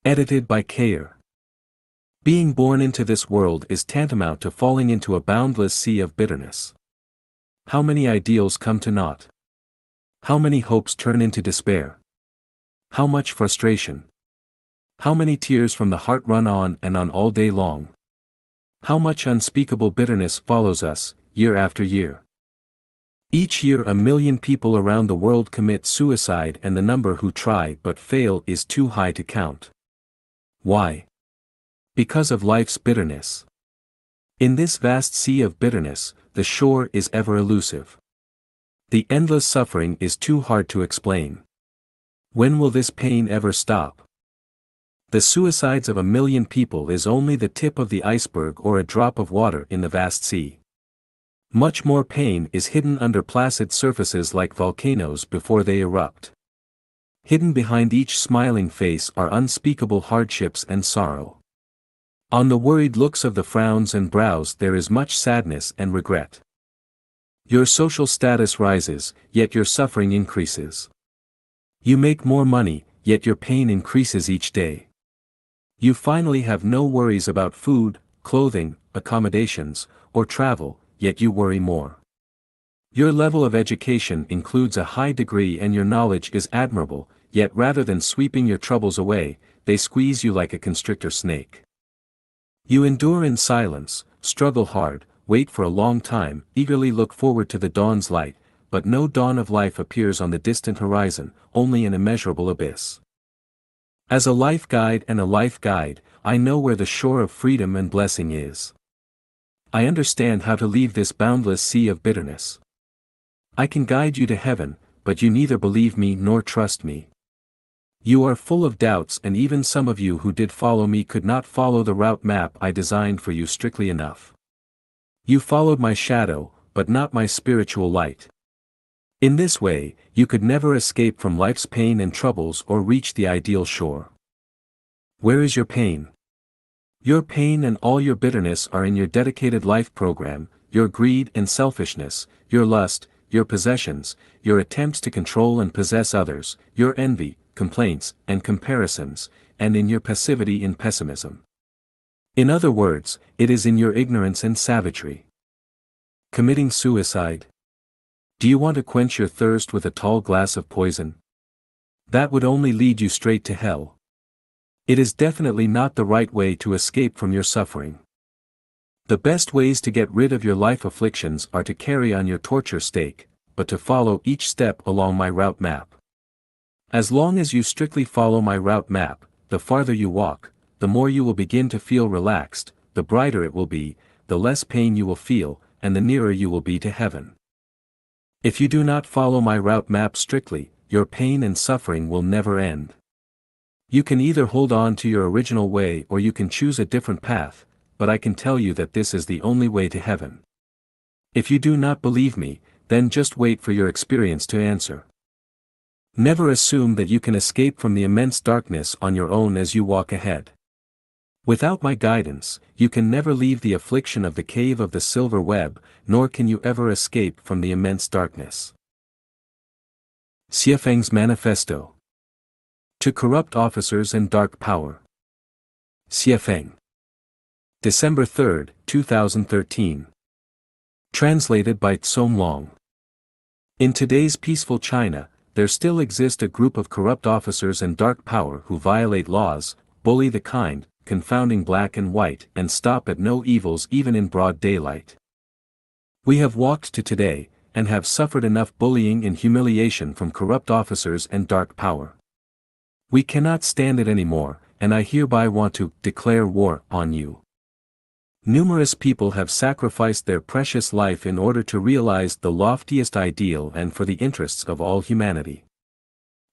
Edited by Kayer. Being born into this world is tantamount to falling into a boundless sea of bitterness. How many ideals come to naught? How many hopes turn into despair? How much frustration? How many tears from the heart run on and on all day long? How much unspeakable bitterness follows us, year after year? Each year 1 million people around the world commit suicide, and the number who try but fail is too high to count. Why? Because of life's bitterness. In this vast sea of bitterness, the shore is ever elusive. The endless suffering is too hard to explain. When will this pain ever stop? The suicides of 1 million people is only the tip of the iceberg or a drop of water in the vast sea. Much more pain is hidden under placid surfaces like volcanoes before they erupt. Hidden behind each smiling face are unspeakable hardships and sorrow. On the worried looks of the frowns and brows there is much sadness and regret. Your social status rises, yet your suffering increases. You make more money, yet your pain increases each day. You finally have no worries about food, clothing, accommodations, or travel, yet you worry more. Your level of education includes a high degree and your knowledge is admirable, yet rather than sweeping your troubles away, they squeeze you like a constrictor snake. You endure in silence, struggle hard, wait for a long time, eagerly look forward to the dawn's light, but no dawn of life appears on the distant horizon, only an immeasurable abyss. As a life guide and a life guide, I know where the shore of freedom and blessing is. I understand how to leave this boundless sea of bitterness. I can guide you to heaven, but you neither believe me nor trust me. You are full of doubts, and even some of you who did follow me could not follow the route map I designed for you strictly enough. You followed my shadow, but not my spiritual light. In this way, you could never escape from life's pain and troubles or reach the ideal shore. Where is your pain? Your pain and all your bitterness are in your dedicated life program, your greed and selfishness, your lust, your possessions, your attempts to control and possess others, your envy, complaints, and comparisons, and in your passivity and pessimism. In other words, it is in your ignorance and savagery. Committing suicide? Do you want to quench your thirst with a tall glass of poison? That would only lead you straight to hell. It is definitely not the right way to escape from your suffering. The best ways to get rid of your life afflictions are to carry on your torture stake, but to follow each step along my route map. As long as you strictly follow my route map, the farther you walk, the more you will begin to feel relaxed, the brighter it will be, the less pain you will feel, and the nearer you will be to heaven. If you do not follow my route map strictly, your pain and suffering will never end. You can either hold on to your original way or you can choose a different path, but I can tell you that this is the only way to heaven. If you do not believe me, then just wait for your experience to answer. Never assume that you can escape from the immense darkness on your own as you walk ahead. Without my guidance, you can never leave the affliction of the cave of the silver web, nor can you ever escape from the immense darkness. Xuefeng's Manifesto. To corrupt officers and dark power. Xuefeng. December 3, 2013. Translated by Tsong Long. In today's peaceful China, there still exists a group of corrupt officers and dark power who violate laws, bully the kind, confounding black and white, and stop at no evils even in broad daylight. We have walked to today, and have suffered enough bullying and humiliation from corrupt officers and dark power. We cannot stand it anymore, and I hereby want to declare war on you. Numerous people have sacrificed their precious life in order to realize the loftiest ideal and for the interests of all humanity.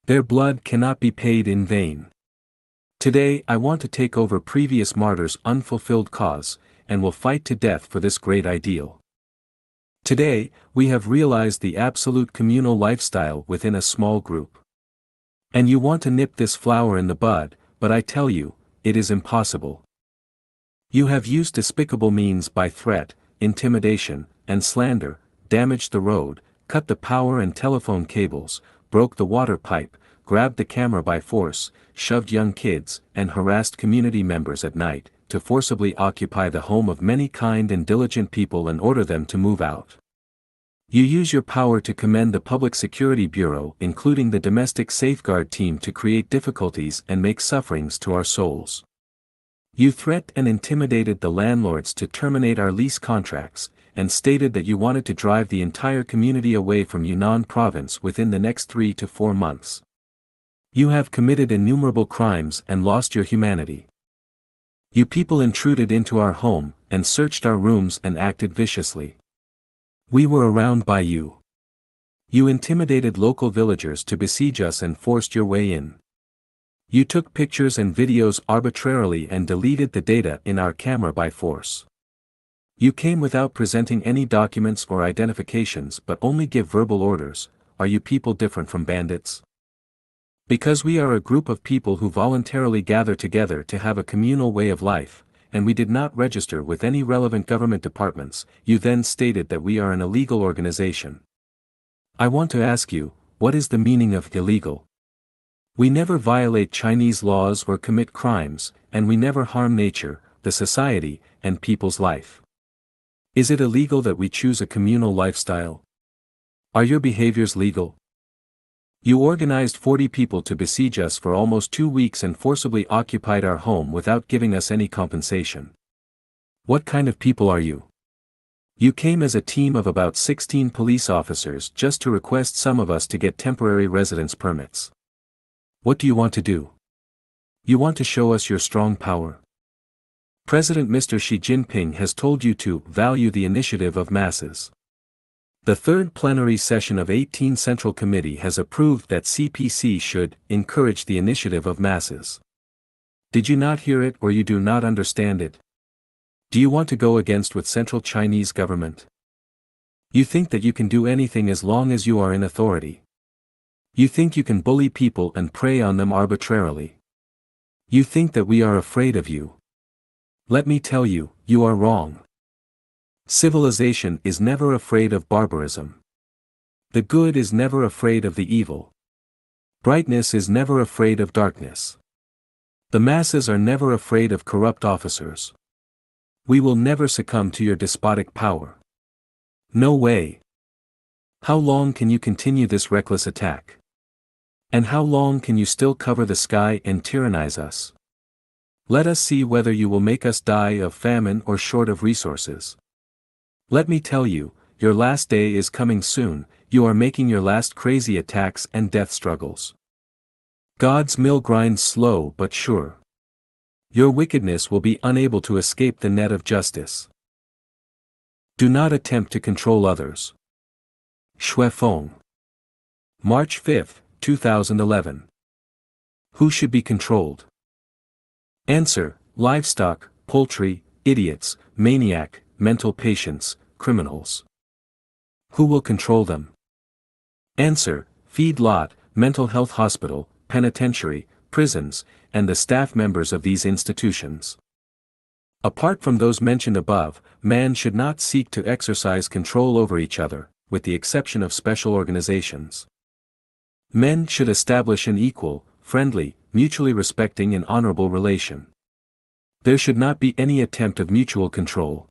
Their blood cannot be paid in vain. Today I want to take over previous martyrs' unfulfilled cause, and will fight to death for this great ideal. Today, we have realized the absolute communal lifestyle within a small group. And you want to nip this flower in the bud, but I tell you, it is impossible. You have used despicable means by threat, intimidation, and slander, damaged the road, cut the power and telephone cables, broke the water pipe, grabbed the camera by force, shoved young kids, and harassed community members at night, to forcibly occupy the home of many kind and diligent people and order them to move out. You use your power to commend the Public Security Bureau, including the Domestic Safeguard Team, to create difficulties and make sufferings to our souls. You threatened and intimidated the landlords to terminate our lease contracts, and stated that you wanted to drive the entire community away from Yunnan province within the next 3 to 4 months. You have committed innumerable crimes and lost your humanity. You people intruded into our home, and searched our rooms and acted viciously. We were around by you. You intimidated local villagers to besiege us and forced your way in. You took pictures and videos arbitrarily and deleted the data in our camera by force. You came without presenting any documents or identifications but only give verbal orders. Are you people different from bandits? Because we are a group of people who voluntarily gather together to have a communal way of life, and we did not register with any relevant government departments, you then stated that we are an illegal organization. I want to ask you, what is the meaning of illegal? We never violate Chinese laws or commit crimes, and we never harm nature, the society, and people's life. Is it illegal that we choose a communal lifestyle? Are your behaviors legal? You organized 40 people to besiege us for almost 2 weeks and forcibly occupied our home without giving us any compensation. What kind of people are you? You came as a team of about 16 police officers just to request some of us to get temporary residence permits. What do you want to do? You want to show us your strong power? President Mr. Xi Jinping has told you to value the initiative of masses. The third plenary session of 18 Central Committee has approved that CPC should encourage the initiative of masses. Did you not hear it or you do not understand it? Do you want to go against with Central Chinese government? You think that you can do anything as long as you are in authority. You think you can bully people and prey on them arbitrarily. You think that we are afraid of you. Let me tell you, you are wrong. Civilization is never afraid of barbarism. The good is never afraid of the evil. Brightness is never afraid of darkness. The masses are never afraid of corrupt officers. We will never succumb to your despotic power. No way. How long can you continue this reckless attack? And how long can you still cover the sky and tyrannize us? Let us see whether you will make us die of famine or short of resources. Let me tell you, your last day is coming soon. You are making your last crazy attacks and death struggles. God's mill grinds slow but sure. Your wickedness will be unable to escape the net of justice. Do not attempt to control others. Xuefeng. March 5, 2011. Who should be controlled? Answer: livestock, poultry, idiots, maniac, mental patients, criminals. Who will control them? Answer: feedlot, mental health hospital, penitentiary, prisons, and the staff members of these institutions. Apart from those mentioned above, man should not seek to exercise control over each other, with the exception of special organizations. Men should establish an equal, friendly, mutually respecting and honorable relation. There should not be any attempt of mutual control.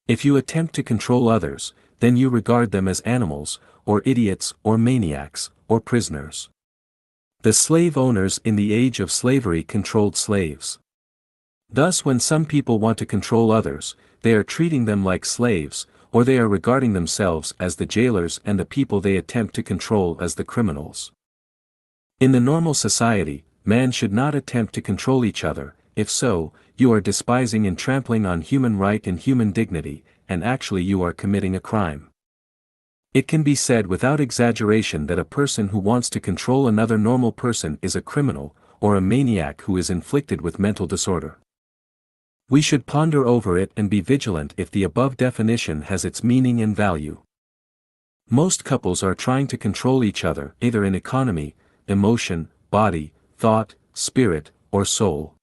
If you attempt to control others, then you regard them as animals, or idiots, or maniacs, or prisoners. The slave owners in the age of slavery controlled slaves. Thus when some people want to control others, they are treating them like slaves, or they are regarding themselves as the jailers and the people they attempt to control as the criminals. In the normal society, man should not attempt to control each other. If so, you are despising and trampling on human right and human dignity, and actually you are committing a crime. It can be said without exaggeration that a person who wants to control another normal person is a criminal, or a maniac who is inflicted with mental disorder. We should ponder over it and be vigilant if the above definition has its meaning and value. Most couples are trying to control each other, either in economy, emotion, body, thought, spirit, or soul.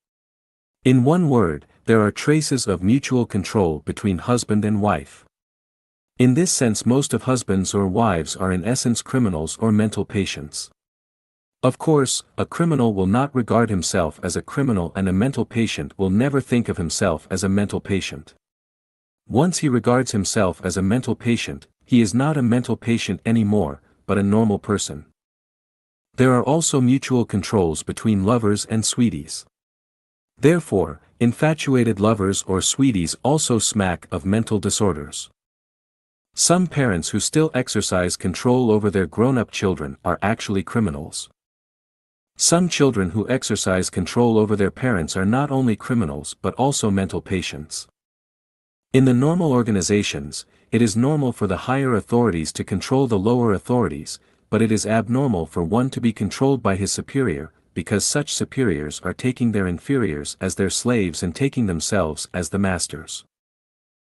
In one word, there are traces of mutual control between husband and wife. In this sense most of husbands or wives are in essence criminals or mental patients. Of course, a criminal will not regard himself as a criminal, and a mental patient will never think of himself as a mental patient. Once he regards himself as a mental patient, he is not a mental patient anymore, but a normal person. There are also mutual controls between lovers and sweeties. Therefore, infatuated lovers or sweeties also smack of mental disorders. Some parents who still exercise control over their grown-up children are actually criminals. Some children who exercise control over their parents are not only criminals but also mental patients. In the normal organizations, it is normal for the higher authorities to control the lower authorities, but it is abnormal for one to be controlled by his superior, because such superiors are taking their inferiors as their slaves and taking themselves as the masters.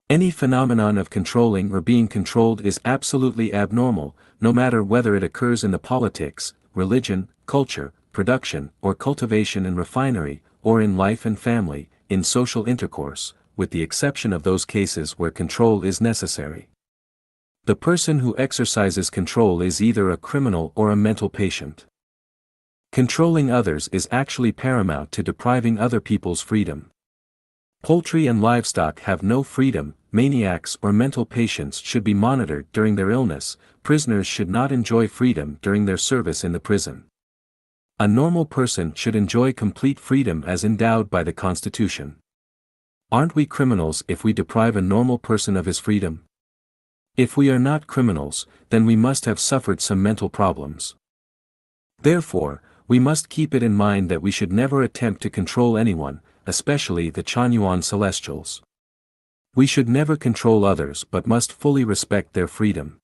Any phenomenon of controlling or being controlled is absolutely abnormal, no matter whether it occurs in the politics, religion, culture, production, or cultivation and refinery, or in life and family, in social intercourse, with the exception of those cases where control is necessary. The person who exercises control is either a criminal or a mental patient. Controlling others is actually paramount to depriving other people's freedom. Poultry and livestock have no freedom. Maniacs or mental patients should be monitored during their illness. Prisoners should not enjoy freedom during their service in the prison. A normal person should enjoy complete freedom as endowed by the Constitution. Aren't we criminals if we deprive a normal person of his freedom? If we are not criminals, then we must have suffered some mental problems. Therefore, we must keep it in mind that we should never attempt to control anyone, especially the Chanyuan Celestials. We should never control others but must fully respect their freedom.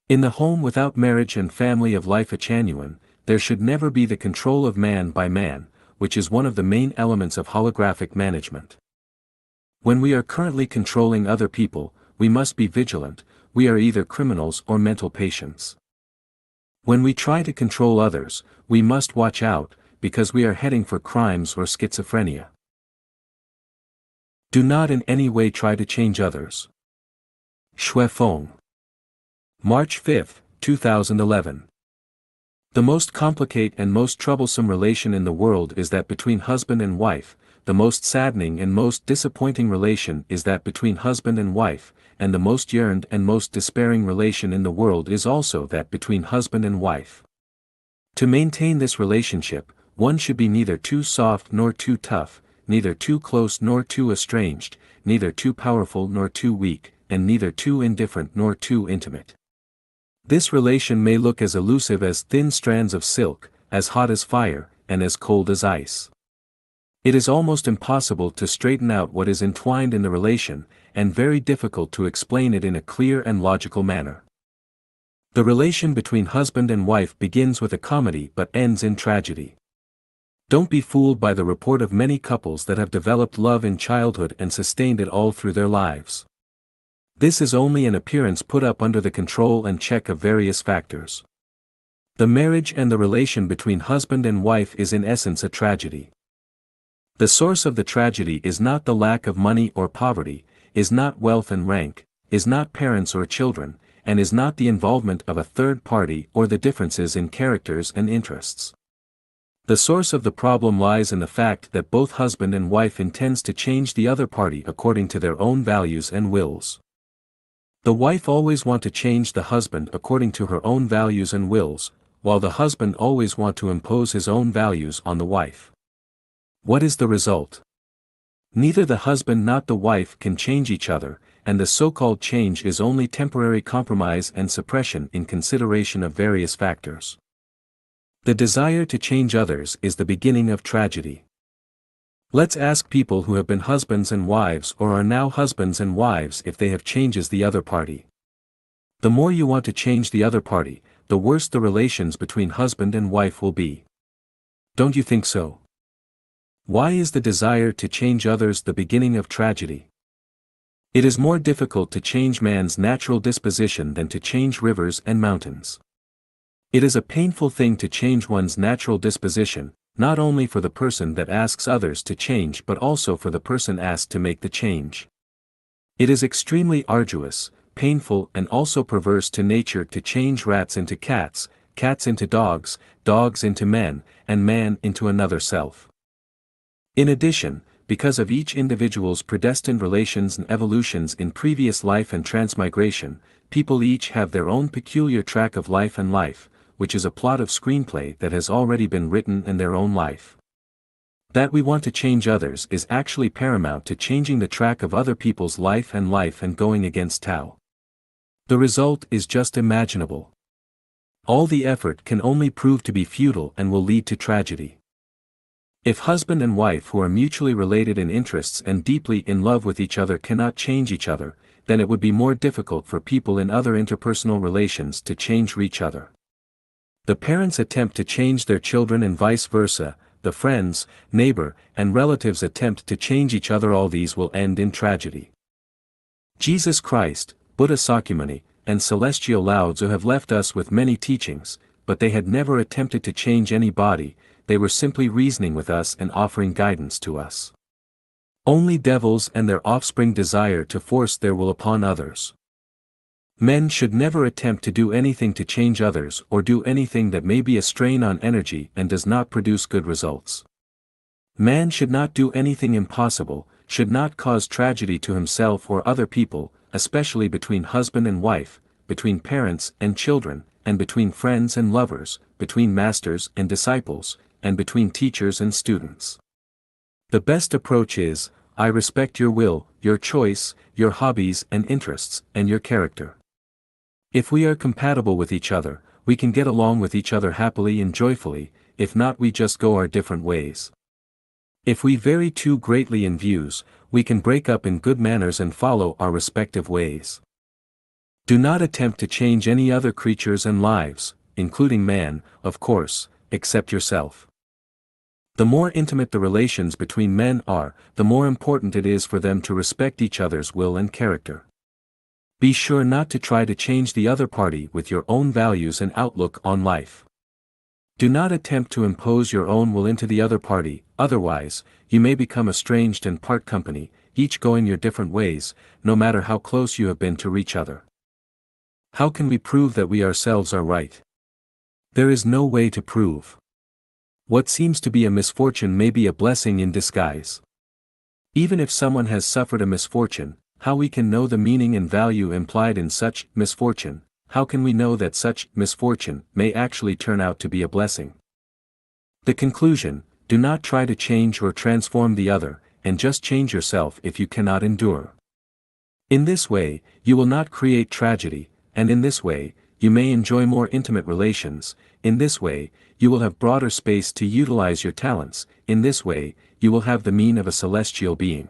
In the home without marriage and family of life a Chanyuan, there should never be the control of man by man, which is one of the main elements of holographic management. When we are currently controlling other people, we must be vigilant. We are either criminals or mental patients. When we try to control others, we must watch out, because we are heading for crimes or schizophrenia. Do not in any way try to change others. Xuefeng. March 5, 2011. The most complicated and most troublesome relation in the world is that between husband and wife. The most saddening and most disappointing relation is that between husband and wife, and the most yearned and most despairing relation in the world is also that between husband and wife. To maintain this relationship, one should be neither too soft nor too tough, neither too close nor too estranged, neither too powerful nor too weak, and neither too indifferent nor too intimate. This relation may look as elusive as thin strands of silk, as hot as fire, and as cold as ice. It is almost impossible to straighten out what is entwined in the relation, and very difficult to explain it in a clear and logical manner. The relation between husband and wife begins with a comedy but ends in tragedy. Don't be fooled by the report of many couples that have developed love in childhood and sustained it all through their lives. This is only an appearance put up under the control and check of various factors. The marriage and the relation between husband and wife is in essence a tragedy. The source of the tragedy is not the lack of money or poverty, is not wealth and rank, is not parents or children, and is not the involvement of a third party or the differences in characters and interests. The source of the problem lies in the fact that both husband and wife intends to change the other party according to their own values and wills. The wife always want to change the husband according to her own values and wills, while the husband always want to impose his own values on the wife. What is the result? Neither the husband nor the wife can change each other, and the so-called change is only temporary compromise and suppression in consideration of various factors. The desire to change others is the beginning of tragedy. Let's ask people who have been husbands and wives or are now husbands and wives if they have changes the other party. The more you want to change the other party, the worse the relations between husband and wife will be. Don't you think so? Why is the desire to change others the beginning of tragedy? It is more difficult to change man's natural disposition than to change rivers and mountains. It is a painful thing to change one's natural disposition, not only for the person that asks others to change but also for the person asked to make the change. It is extremely arduous, painful and also perverse to nature to change rats into cats, cats into dogs, dogs into men, and man into another self. In addition, because of each individual's predestined relations and evolutions in previous life and transmigration, people each have their own peculiar track of life and life, which is a plot of screenplay that has already been written in their own life. That we want to change others is actually paramount to changing the track of other people's life and going against Tao. The result is just imaginable. All the effort can only prove to be futile and will lead to tragedy. If husband and wife who are mutually related in interests and deeply in love with each other cannot change each other, then it would be more difficult for people in other interpersonal relations to change each other. The parents attempt to change their children and vice versa, the friends, neighbor, and relatives attempt to change each other. All these will end in tragedy. Jesus Christ, Buddha Sakyamuni, and Celestial Lao Tzu have left us with many teachings, but they had never attempted to change anybody. They were simply reasoning with us and offering guidance to us. Only devils and their offspring desire to force their will upon others. Men should never attempt to do anything to change others or do anything that may be a strain on energy and does not produce good results. Man should not do anything impossible, should not cause tragedy to himself or other people, especially between husband and wife, between parents and children, and between friends and lovers, between masters and disciples, and between teachers and students. The best approach is, I respect your will, your choice, your hobbies and interests, and your character. If we are compatible with each other, we can get along with each other happily and joyfully, if not we just go our different ways. If we vary too greatly in views, we can break up in good manners and follow our respective ways. Do not attempt to change any other creatures and lives, including man, of course, except yourself. The more intimate the relations between men are, the more important it is for them to respect each other's will and character. Be sure not to try to change the other party with your own values and outlook on life. Do not attempt to impose your own will into the other party, otherwise, you may become estranged and part company, each going your different ways, no matter how close you have been to each other. How can we prove that we ourselves are right? There is no way to prove. What seems to be a misfortune may be a blessing in disguise. Even if someone has suffered a misfortune, how we can know the meaning and value implied in such misfortune? How can we know that such misfortune may actually turn out to be a blessing? The conclusion: do not try to change or transform the other, and just change yourself if you cannot endure. In this way, you will not create tragedy, and in this way, you may enjoy more intimate relations. In this way, you will have broader space to utilize your talents. In this way, you will have the mien of a celestial being.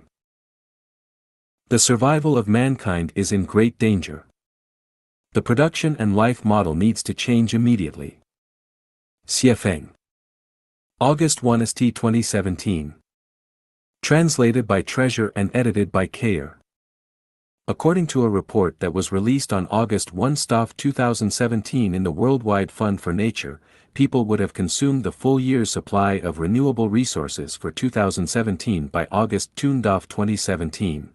The survival of mankind is in great danger. The production and life model needs to change immediately. Xuefeng. August 1, 2017. Translated by Treasure and edited by Kayer. According to a report that was released on August 1, 2017 in the Worldwide Fund for Nature, people would have consumed the full year's supply of renewable resources for 2017 by August 2, 2017.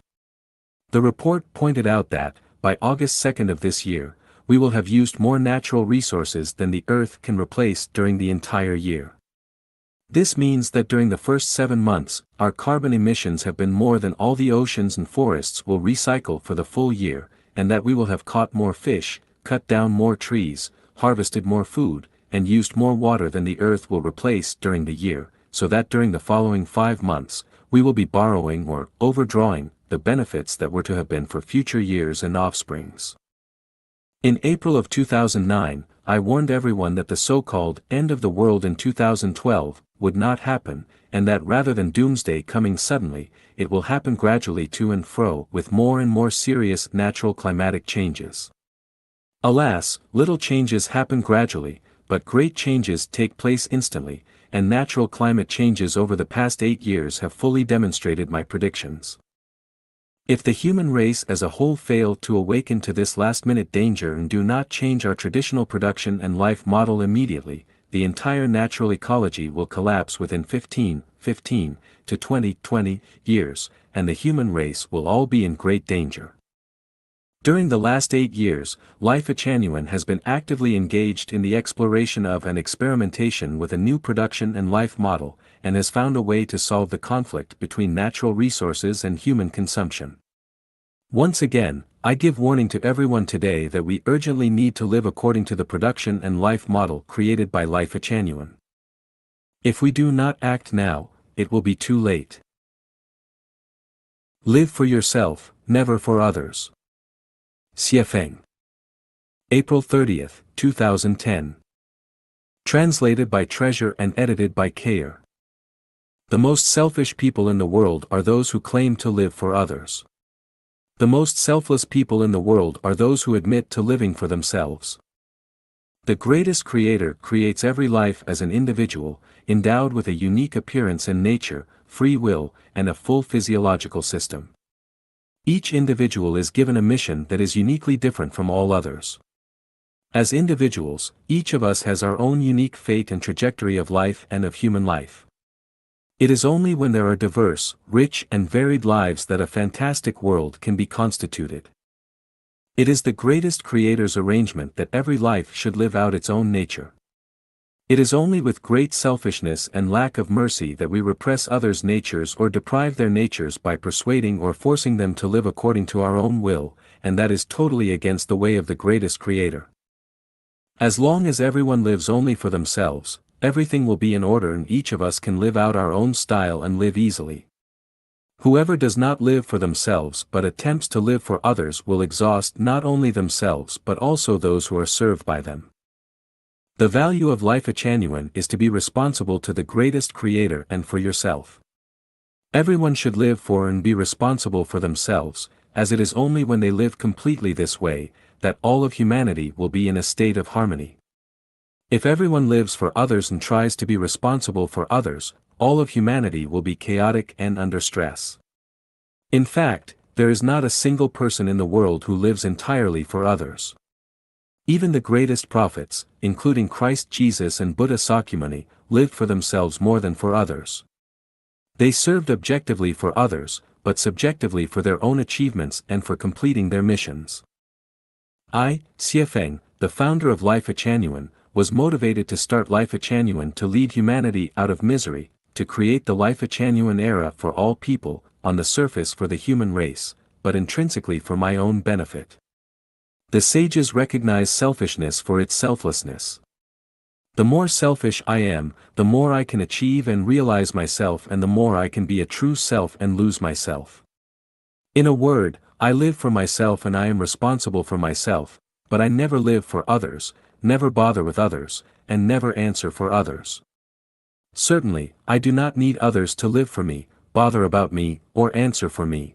The report pointed out that, by August 2 of this year, we will have used more natural resources than the Earth can replace during the entire year. This means that during the first 7 months, our carbon emissions have been more than all the oceans and forests will recycle for the full year, and that we will have caught more fish, cut down more trees, harvested more food, and used more water than the Earth will replace during the year, so that during the following 5 months, we will be borrowing or overdrawing the benefits that were to have been for future years and offsprings. In April of 2009, I warned everyone that the so-called end of the world in 2012 would not happen, and that rather than doomsday coming suddenly, it will happen gradually to and fro with more and more serious natural climatic changes. Alas, little changes happen gradually, but great changes take place instantly, and natural climate changes over the past 8 years have fully demonstrated my predictions. If the human race as a whole fail to awaken to this last-minute danger and do not change our traditional production and life model immediately, the entire natural ecology will collapse within 15 to 20 years, and the human race will all be in great danger. During the last 8 years, Life Genuine has been actively engaged in the exploration of and experimentation with a new production and life model, and has found a way to solve the conflict between natural resources and human consumption. Once again, I give warning to everyone today that we urgently need to live according to the production and life model created by Life Genuine. If we do not act now, it will be too late. Live for yourself, never for others. Xuefeng. April 30, 2010. Translated by Treasure and edited by Kayer. The most selfish people in the world are those who claim to live for others. The most selfless people in the world are those who admit to living for themselves. The greatest creator creates every life as an individual, endowed with a unique appearance and nature, free will, and a full physiological system. Each individual is given a mission that is uniquely different from all others. As individuals, each of us has our own unique fate and trajectory of life and of human life. It is only when there are diverse, rich and varied lives that a fantastic world can be constituted. It is the greatest creator's arrangement that every life should live out its own nature. It is only with great selfishness and lack of mercy that we repress others' natures or deprive their natures by persuading or forcing them to live according to our own will, and that is totally against the way of the greatest creator. As long as everyone lives only for themselves, everything will be in order and each of us can live out our own style and live easily. Whoever does not live for themselves but attempts to live for others will exhaust not only themselves but also those who are served by them. The value of Life Genuine is to be responsible to the greatest creator and for yourself. Everyone should live for and be responsible for themselves, as it is only when they live completely this way, that all of humanity will be in a state of harmony. If everyone lives for others and tries to be responsible for others, all of humanity will be chaotic and under stress. In fact, there is not a single person in the world who lives entirely for others. Even the greatest prophets, including Christ Jesus and Buddha Sakyamuni, lived for themselves more than for others. They served objectively for others, but subjectively for their own achievements and for completing their missions. I, Xuefeng, the founder of Life Genuine, was motivated to start Life Genuine to lead humanity out of misery, to create the Life Genuine era for all people, on the surface for the human race, but intrinsically for my own benefit. The sages recognize selfishness for its selflessness. The more selfish I am, the more I can achieve and realize myself and the more I can be a true self and lose myself. In a word, I live for myself and I am responsible for myself, but I never live for others, never bother with others, and never answer for others. Certainly, I do not need others to live for me, bother about me, or answer for me.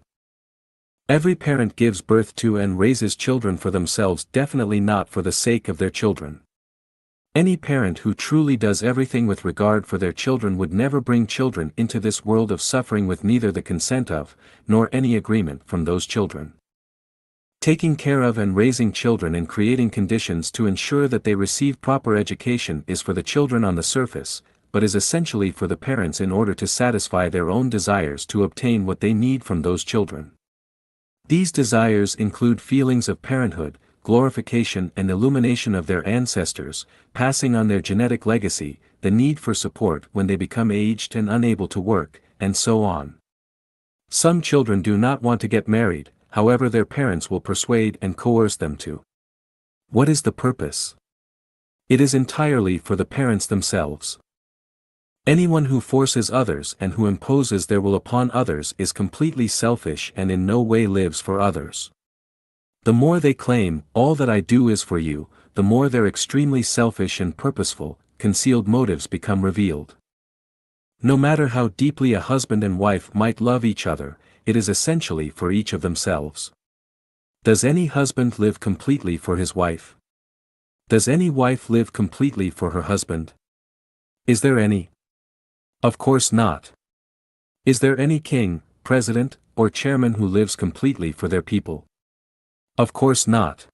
Every parent gives birth to and raises children for themselves, definitely not for the sake of their children. Any parent who truly does everything with regard for their children would never bring children into this world of suffering with neither the consent of, nor any agreement from those children. Taking care of and raising children and creating conditions to ensure that they receive proper education is for the children on the surface, but is essentially for the parents in order to satisfy their own desires to obtain what they need from those children. These desires include feelings of parenthood, glorification and illumination of their ancestors, passing on their genetic legacy, the need for support when they become aged and unable to work, and so on. Some children do not want to get married, however their parents will persuade and coerce them to. What is the purpose? It is entirely for the parents themselves. Anyone who forces others and who imposes their will upon others is completely selfish and in no way lives for others. The more they claim, all that I do is for you, the more their extremely selfish and purposeful, concealed motives become revealed. No matter how deeply a husband and wife might love each other, it is essentially for each of themselves. Does any husband live completely for his wife? Does any wife live completely for her husband? Is there any? Of course not. Is there any king, president, or chairman who lives completely for their people? Of course not.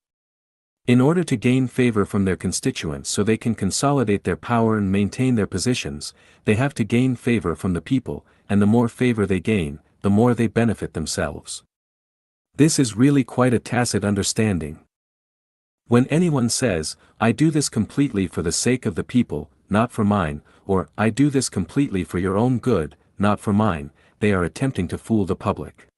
In order to gain favor from their constituents so they can consolidate their power and maintain their positions, they have to gain favor from the people, and the more favor they gain, the more they benefit themselves. This is really quite a tacit understanding. When anyone says, "I do this completely for the sake of the people, not for mine," or "I do this completely for your own good, not for mine," they are attempting to fool the public.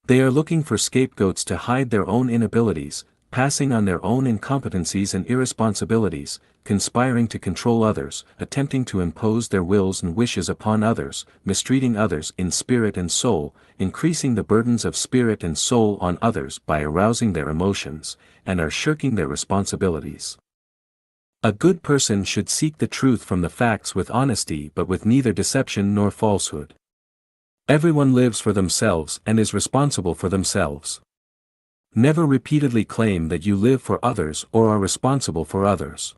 They are looking for scapegoats to hide their own inabilities, passing on their own incompetencies and irresponsibilities, conspiring to control others, attempting to impose their wills and wishes upon others, mistreating others in spirit and soul, increasing the burdens of spirit and soul on others by arousing their emotions, and are shirking their responsibilities. A good person should seek the truth from the facts with honesty but with neither deception nor falsehood. Everyone lives for themselves and is responsible for themselves. Never repeatedly claim that you live for others or are responsible for others.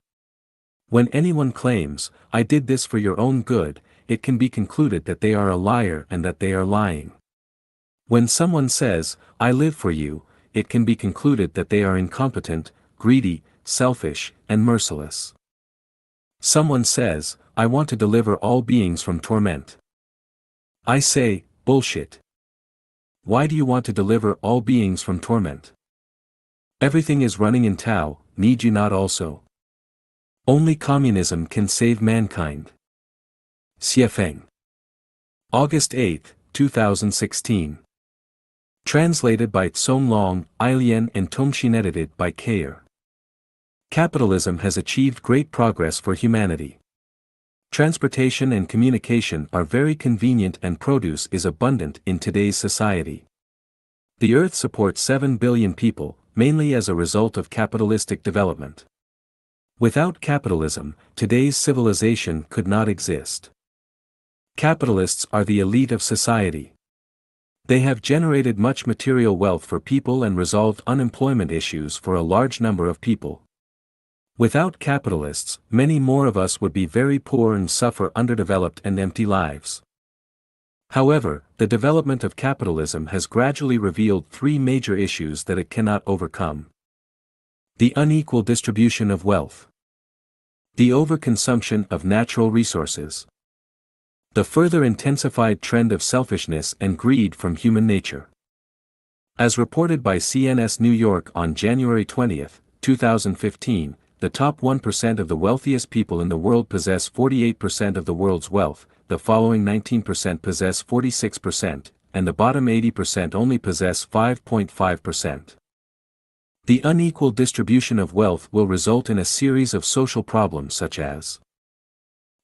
When anyone claims, "I did this for your own good," it can be concluded that they are a liar and that they are lying. When someone says, "I live for you," it can be concluded that they are incompetent, greedy, selfish, and merciless. Someone says, "I want to deliver all beings from torment." I say, bullshit. Why do you want to deliver all beings from torment? Everything is running in Tao, need you not also? Only communism can save mankind. Xuefeng. August 8, 2016. Translated by Tsong Long, Ailian and Tongxin, edited by Kayer. Capitalism has achieved great progress for humanity. Transportation and communication are very convenient and produce is abundant in today's society. The earth supports 7 billion people, mainly as a result of capitalistic development. Without capitalism, today's civilization could not exist. Capitalists are the elite of society. They have generated much material wealth for people and resolved unemployment issues for a large number of people. Without capitalists, many more of us would be very poor and suffer underdeveloped and empty lives. However, the development of capitalism has gradually revealed three major issues that it cannot overcome. The unequal distribution of wealth. The overconsumption of natural resources. The further intensified trend of selfishness and greed from human nature. As reported by CNS New York on January 20, 2015, the top 1% of the wealthiest people in the world possess 48% of the world's wealth, the following 19% possess 46%, and the bottom 80% only possess 5.5%. The unequal distribution of wealth will result in a series of social problems such as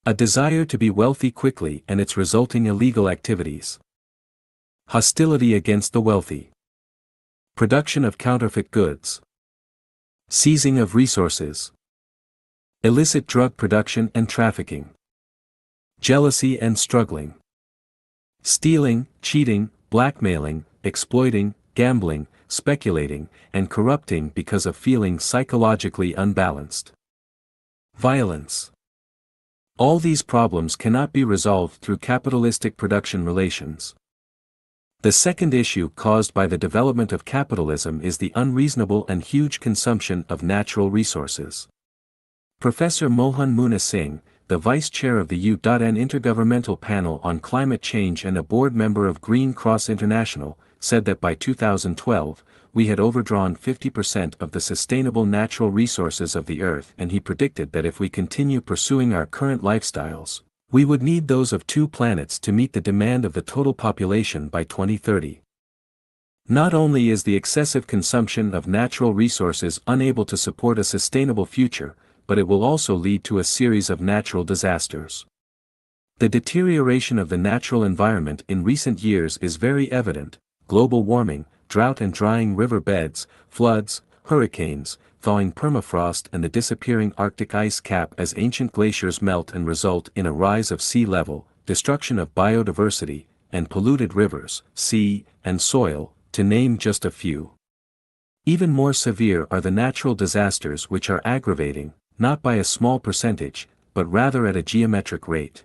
a desire to be wealthy quickly and its resulting illegal activities, hostility against the wealthy, production of counterfeit goods, seizing of resources, illicit drug production and trafficking, jealousy and struggling, stealing, cheating, blackmailing, exploiting, gambling, speculating, and corrupting because of feeling psychologically unbalanced, violence. All these problems cannot be resolved through capitalistic production relations. The second issue caused by the development of capitalism is the unreasonable and huge consumption of natural resources. Professor Mohan Munna Singh, the vice chair of the UN Intergovernmental Panel on Climate Change and a board member of Green Cross International, said that by 2012, we had overdrawn 50% of the sustainable natural resources of the Earth, and he predicted that if we continue pursuing our current lifestyles, we would need those of 2 planets to meet the demand of the total population by 2030. Not only is the excessive consumption of natural resources unable to support a sustainable future, but it will also lead to a series of natural disasters. The deterioration of the natural environment in recent years is very evident: global warming, drought and drying river beds, floods, hurricanes, thawing permafrost and the disappearing Arctic ice cap as ancient glaciers melt and result in a rise of sea level, destruction of biodiversity, and polluted rivers, sea, and soil, to name just a few. Even more severe are the natural disasters which are aggravating, not by a small percentage, but rather at a geometric rate.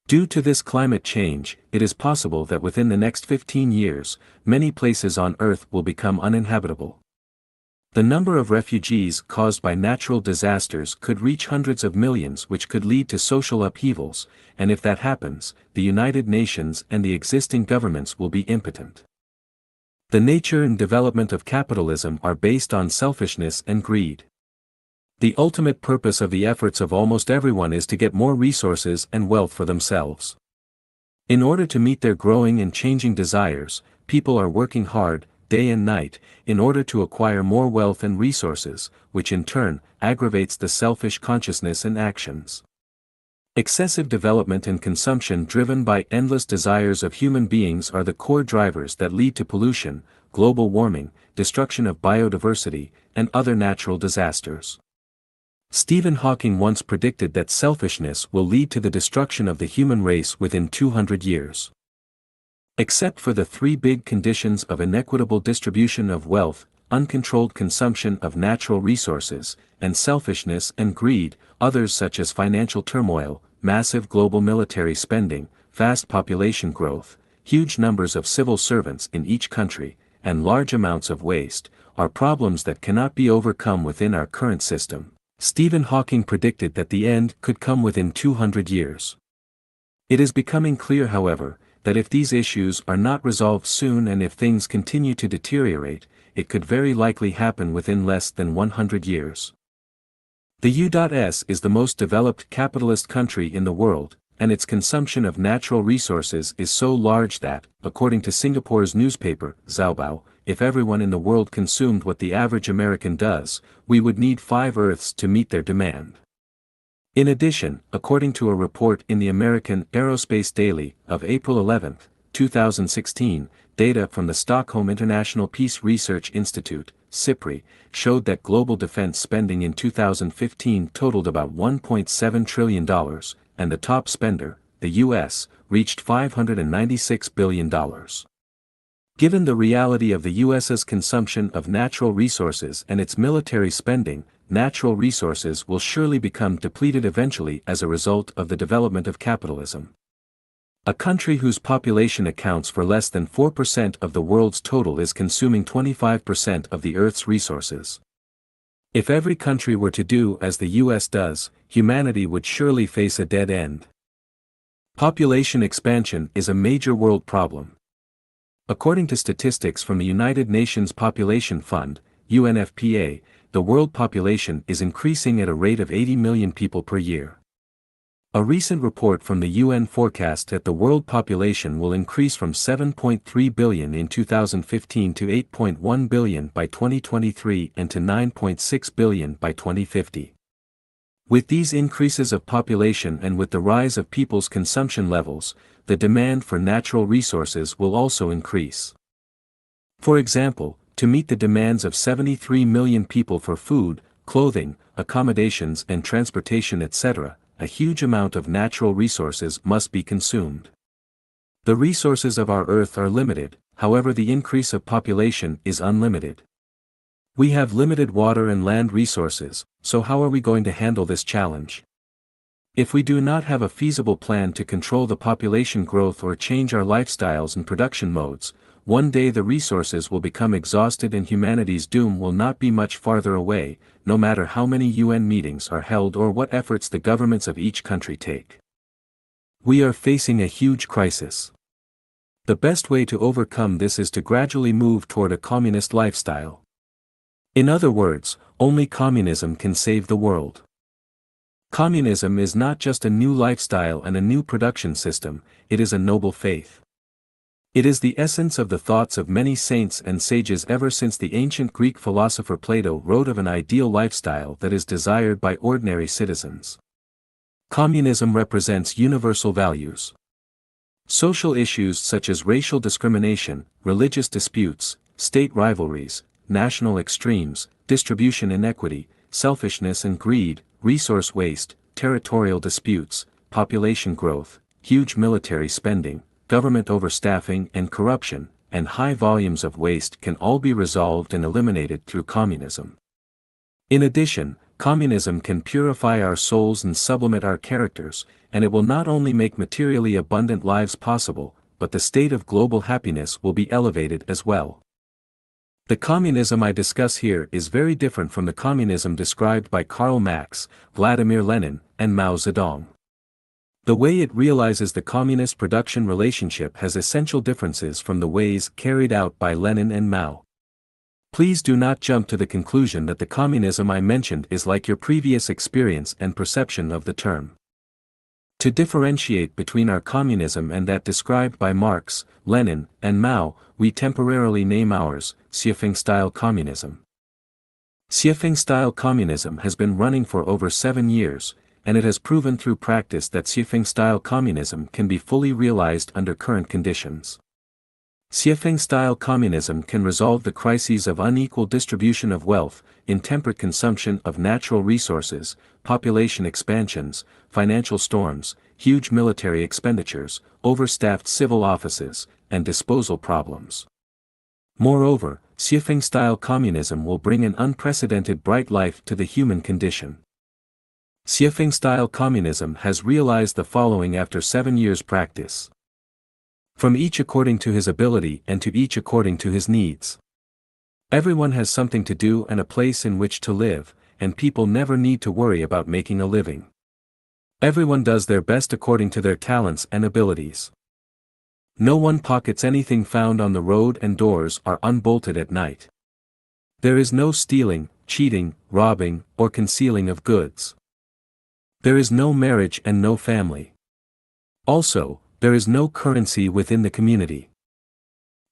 Due to this climate change, it is possible that within the next 15 years, many places on Earth will become uninhabitable. The number of refugees caused by natural disasters could reach hundreds of millions, which could lead to social upheavals, and if that happens, the United Nations and the existing governments will be impotent. The nature and development of capitalism are based on selfishness and greed. The ultimate purpose of the efforts of almost everyone is to get more resources and wealth for themselves. In order to meet their growing and changing desires, people are working hard, day and night, in order to acquire more wealth and resources, which in turn aggravates the selfish consciousness and actions. Excessive development and consumption driven by endless desires of human beings are the core drivers that lead to pollution, global warming, destruction of biodiversity, and other natural disasters. Stephen Hawking once predicted that selfishness will lead to the destruction of the human race within 200 years. Except for the three big conditions of inequitable distribution of wealth, uncontrolled consumption of natural resources, and selfishness and greed, others such as financial turmoil, massive global military spending, fast population growth, huge numbers of civil servants in each country, and large amounts of waste, are problems that cannot be overcome within our current system. Stephen Hawking predicted that the end could come within 200 years. It is becoming clear, however, that if these issues are not resolved soon and if things continue to deteriorate, it could very likely happen within less than 100 years. The U.S. is the most developed capitalist country in the world, and its consumption of natural resources is so large that, according to Singapore's newspaper, Zaobao, if everyone in the world consumed what the average American does, we would need 5 Earths to meet their demand. In addition, according to a report in the American Aerospace Daily of April 11, 2016, data from the Stockholm International Peace Research Institute, SIPRI, showed that global defense spending in 2015 totaled about $1.7 trillion, and the top spender, the U.S., reached $596 billion. Given the reality of the U.S.'s consumption of natural resources and its military spending, natural resources will surely become depleted eventually as a result of the development of capitalism. A country whose population accounts for less than 4% of the world's total is consuming 25% of the Earth's resources. If every country were to do as the U.S. does, humanity would surely face a dead end. Population expansion is a major world problem. According to statistics from the United Nations Population Fund, UNFPA, the world population is increasing at a rate of 80 million people per year. A recent report from the UN forecast that the world population will increase from 7.3 billion in 2015 to 8.1 billion by 2023 and to 9.6 billion by 2050. With these increases of population and with the rise of people's consumption levels, the demand for natural resources will also increase. For example, to meet the demands of 73 million people for food, clothing, accommodations and transportation etc., a huge amount of natural resources must be consumed. The resources of our Earth are limited, however the increase of population is unlimited. We have limited water and land resources, so how are we going to handle this challenge? If we do not have a feasible plan to control the population growth or change our lifestyles and production modes, one day the resources will become exhausted and humanity's doom will not be much farther away, no matter how many UN meetings are held or what efforts the governments of each country take. We are facing a huge crisis. The best way to overcome this is to gradually move toward a communist lifestyle. In other words, only communism can save the world. Communism is not just a new lifestyle and a new production system, it is a noble faith. It is the essence of the thoughts of many saints and sages ever since the ancient Greek philosopher Plato wrote of an ideal lifestyle that is desired by ordinary citizens. Communism represents universal values. Social issues such as racial discrimination, religious disputes, state rivalries, national extremes, distribution inequity, selfishness and greed, resource waste, territorial disputes, population growth, huge military spending, government overstaffing and corruption, and high volumes of waste can all be resolved and eliminated through communism. In addition, communism can purify our souls and sublimate our characters, and it will not only make materially abundant lives possible, but the state of global happiness will be elevated as well. The communism I discuss here is very different from the communism described by Karl Marx, Vladimir Lenin, and Mao Zedong. The way it realizes the communist production relationship has essential differences from the ways carried out by Lenin and Mao. Please do not jump to the conclusion that the communism I mentioned is like your previous experience and perception of the term. To differentiate between our communism and that described by Marx, Lenin, and Mao, we temporarily name ours, Xuefeng-style communism. Xuefeng-style communism has been running for over 7 years, and it has proven through practice that Xuefeng-style communism can be fully realized under current conditions. Xuefeng-style communism can resolve the crises of unequal distribution of wealth, intemperate consumption of natural resources, population expansions, financial storms, huge military expenditures, overstaffed civil offices, and disposal problems. Moreover, Xuefeng-style communism will bring an unprecedented bright life to the human condition. Xuefeng-style communism has realized the following after 7 years' practice. From each according to his ability and to each according to his needs. Everyone has something to do and a place in which to live, and people never need to worry about making a living. Everyone does their best according to their talents and abilities. No one pockets anything found on the road and doors are unbolted at night. There is no stealing, cheating, robbing, or concealing of goods. There is no marriage and no family. Also, there is no currency within the community.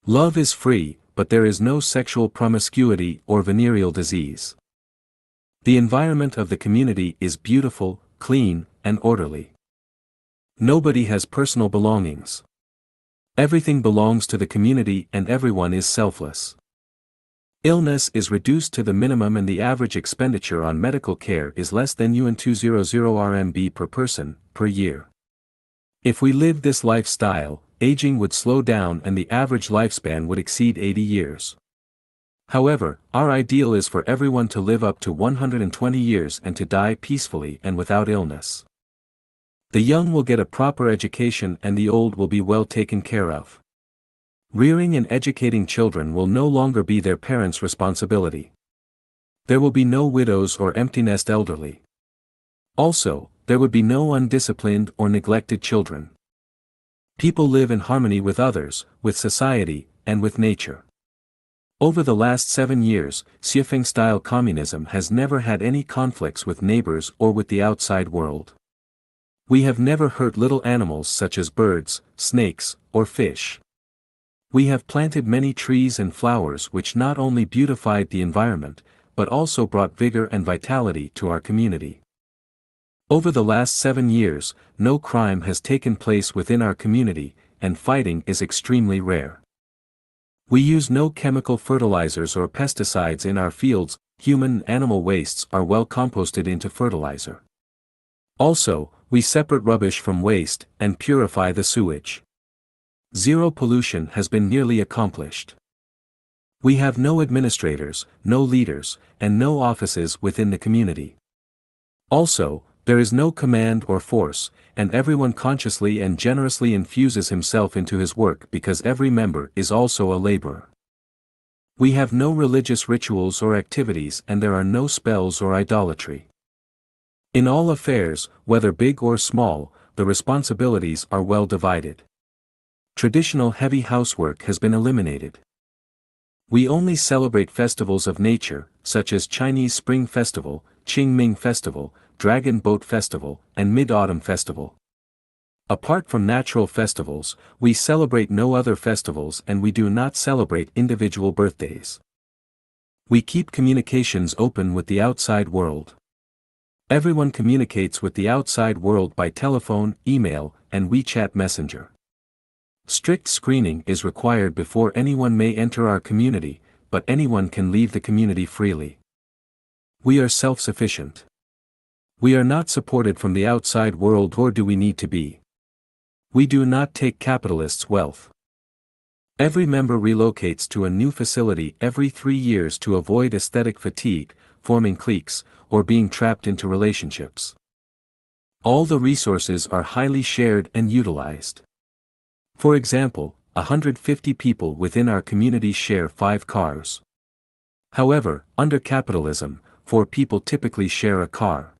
Love is free, but there is no sexual promiscuity or venereal disease. The environment of the community is beautiful, clean, and orderly. Nobody has personal belongings. Everything belongs to the community and everyone is selfless. Illness is reduced to the minimum and the average expenditure on medical care is less than UN200 RMB per person, per year. If we lived this lifestyle, aging would slow down and the average lifespan would exceed 80 years. However, our ideal is for everyone to live up to 120 years and to die peacefully and without illness. The young will get a proper education and the old will be well taken care of. Rearing and educating children will no longer be their parents' responsibility. There will be no widows or empty-nest elderly. Also, there would be no undisciplined or neglected children. People live in harmony with others, with society, and with nature. Over the last 7 years, Xuefeng-style communism has never had any conflicts with neighbors or with the outside world. We have never hurt little animals such as birds, snakes, or fish. We have planted many trees and flowers which not only beautified the environment, but also brought vigor and vitality to our community. Over the last 7 years, no crime has taken place within our community, and fighting is extremely rare. We use no chemical fertilizers or pesticides in our fields, human and animal wastes are well composted into fertilizer. Also, we separate rubbish from waste, and purify the sewage. Zero pollution has been nearly accomplished. We have no administrators, no leaders, and no offices within the community. Also, there is no command or force, and everyone consciously and generously infuses himself into his work because every member is also a laborer. We have no religious rituals or activities and there are no spells or idolatry. In all affairs, whether big or small, the responsibilities are well divided. Traditional heavy housework has been eliminated. We only celebrate festivals of nature, such as Chinese Spring Festival, Qingming Festival, Dragon Boat Festival, and Mid-Autumn Festival. Apart from natural festivals, we celebrate no other festivals and we do not celebrate individual birthdays. We keep communications open with the outside world. Everyone communicates with the outside world by telephone, email, and WeChat Messenger. Strict screening is required before anyone may enter our community, but anyone can leave the community freely. We are self-sufficient. We are not supported from the outside world, or do we need to be. We do not take capitalists' wealth. Every member relocates to a new facility every 3 years to avoid aesthetic fatigue, forming cliques, or being trapped into relationships. All the resources are highly shared and utilized. For example, 150 people within our community share 5 cars. However, under capitalism, 4 people typically share a car.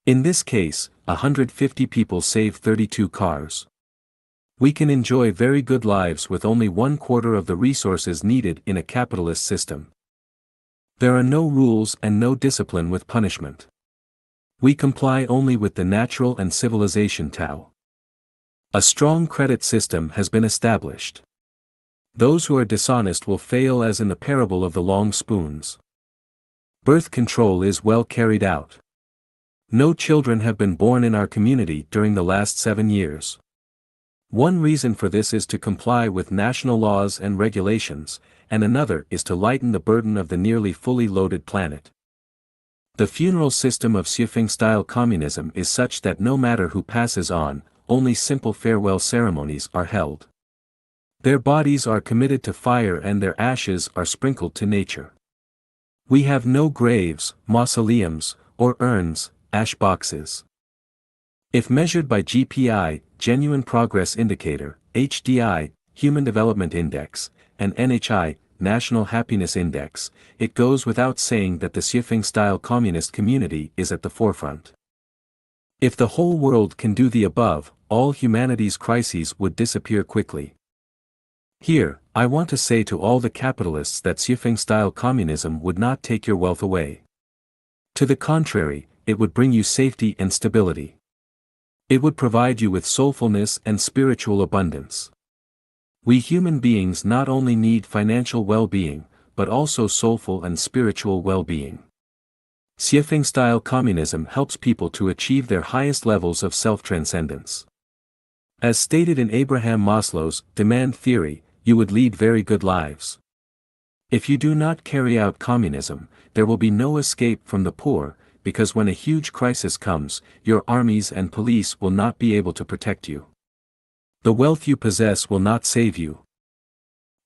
In this case, 150 people save 32 cars. We can enjoy very good lives with only 1/4 of the resources needed in a capitalist system. There are no rules and no discipline with punishment. We comply only with the natural and civilization Tao. A strong credit system has been established. Those who are dishonest will fail as in the parable of the long spoons. Birth control is well carried out. No children have been born in our community during the last 7 years. One reason for this is to comply with national laws and regulations, and another is to lighten the burden of the nearly fully loaded planet. The funeral system of Xuefeng-style communism is such that no matter who passes on, only simple farewell ceremonies are held. Their bodies are committed to fire and their ashes are sprinkled to nature. We have no graves, mausoleums, or urns, ash boxes. If measured by GPI, Genuine Progress Indicator, HDI, Human Development Index, and NHI, National Happiness Index, it goes without saying that the Xuefeng-style communist community is at the forefront. If the whole world can do the above, all humanity's crises would disappear quickly. Here, I want to say to all the capitalists that Xuefeng-style communism would not take your wealth away. To the contrary, it would bring you safety and stability. It would provide you with soulfulness and spiritual abundance. We human beings not only need financial well-being, but also soulful and spiritual well-being. Xuefeng-style communism helps people to achieve their highest levels of self-transcendence. As stated in Abraham Maslow's demand theory, you would lead very good lives. If you do not carry out communism, there will be no escape from the poor, because when a huge crisis comes, your armies and police will not be able to protect you. The wealth you possess will not save you.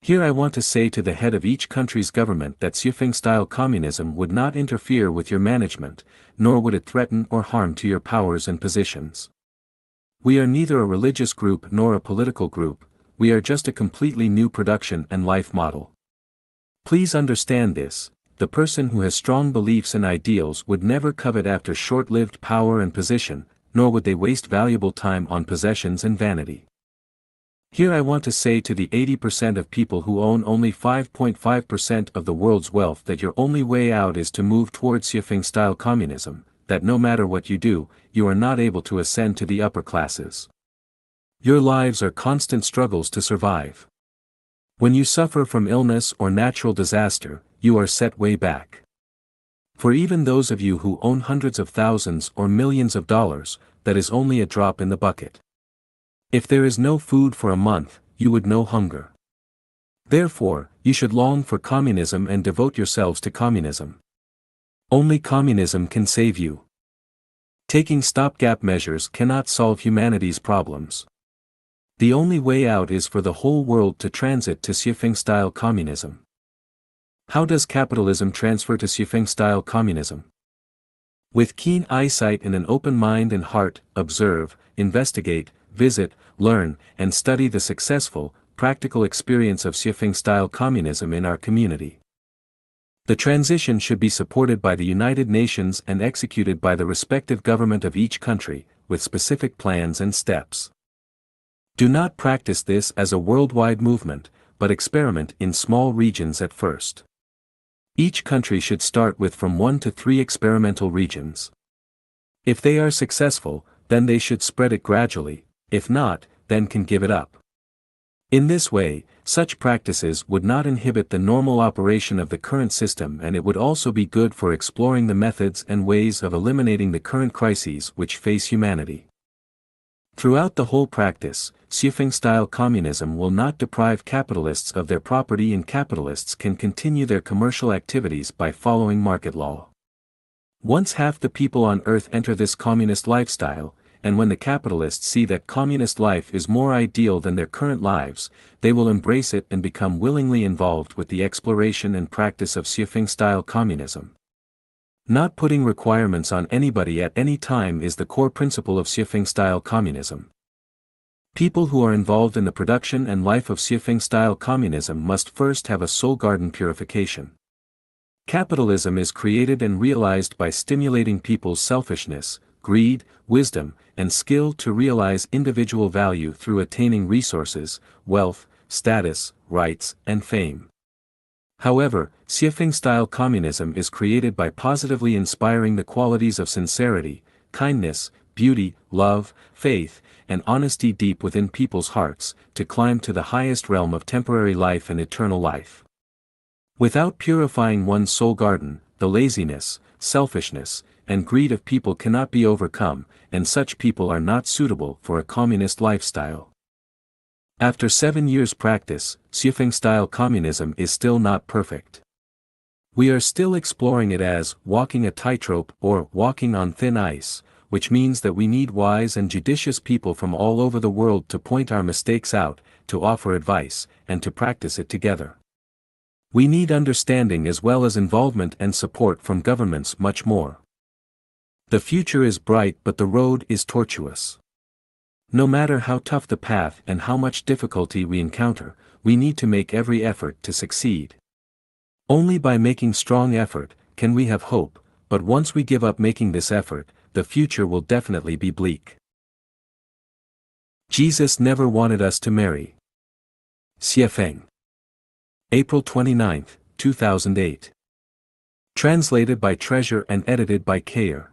Here I want to say to the head of each country's government that Xuefeng-style communism would not interfere with your management, nor would it threaten or harm to your powers and positions. We are neither a religious group nor a political group, we are just a completely new production and life model. Please understand this, the person who has strong beliefs and ideals would never covet after short-lived power and position, nor would they waste valuable time on possessions and vanity. Here I want to say to the 80% of people who own only 5.5% of the world's wealth that your only way out is to move towards Xuefeng-style communism, that no matter what you do, you are not able to ascend to the upper classes. Your lives are constant struggles to survive. When you suffer from illness or natural disaster, you are set way back. For even those of you who own hundreds of thousands or millions of dollars, that is only a drop in the bucket. If there is no food for a month, you would know hunger. Therefore, you should long for communism and devote yourselves to communism. Only communism can save you. Taking stopgap measures cannot solve humanity's problems. The only way out is for the whole world to transit to Xuefeng-style communism. How does capitalism transfer to Xuefeng-style communism? With keen eyesight and an open mind and heart, observe, investigate, visit, learn, and study the successful, practical experience of Xuefeng-style communism in our community. The transition should be supported by the United Nations and executed by the respective government of each country, with specific plans and steps. Do not practice this as a worldwide movement, but experiment in small regions at first. Each country should start with from 1 to 3 experimental regions. If they are successful, then they should spread it gradually, if not, then can give it up. In this way, such practices would not inhibit the normal operation of the current system, and it would also be good for exploring the methods and ways of eliminating the current crises which face humanity. Throughout the whole practice, Xuefeng-style communism will not deprive capitalists of their property, and capitalists can continue their commercial activities by following market law. Once half the people on earth enter this communist lifestyle, and when the capitalists see that communist life is more ideal than their current lives, they will embrace it and become willingly involved with the exploration and practice of Xuefeng-style communism. Not putting requirements on anybody at any time is the core principle of Xuefeng-style communism. People who are involved in the production and life of Xuefeng-style communism must first have a soul garden purification. Capitalism is created and realized by stimulating people's selfishness, greed, wisdom, and skill to realize individual value through attaining resources, wealth, status, rights, and fame. However, Xuefeng-style communism is created by positively inspiring the qualities of sincerity, kindness, beauty, love, faith, and honesty deep within people's hearts, to climb to the highest realm of temporary life and eternal life. Without purifying one's soul garden, the laziness, selfishness, and greed of people cannot be overcome, and such people are not suitable for a communist lifestyle. After 7 years' practice, Xuefeng-style communism is still not perfect. We are still exploring it as walking a tightrope or walking on thin ice, which means that we need wise and judicious people from all over the world to point our mistakes out, to offer advice, and to practice it together. We need understanding as well as involvement and support from governments much more. The future is bright but the road is tortuous. No matter how tough the path and how much difficulty we encounter, we need to make every effort to succeed. Only by making strong effort can we have hope, but once we give up making this effort, the future will definitely be bleak. Jesus never wanted us to marry. Xuefeng. April 29, 2008. Translated by Treasure and edited by Kayer.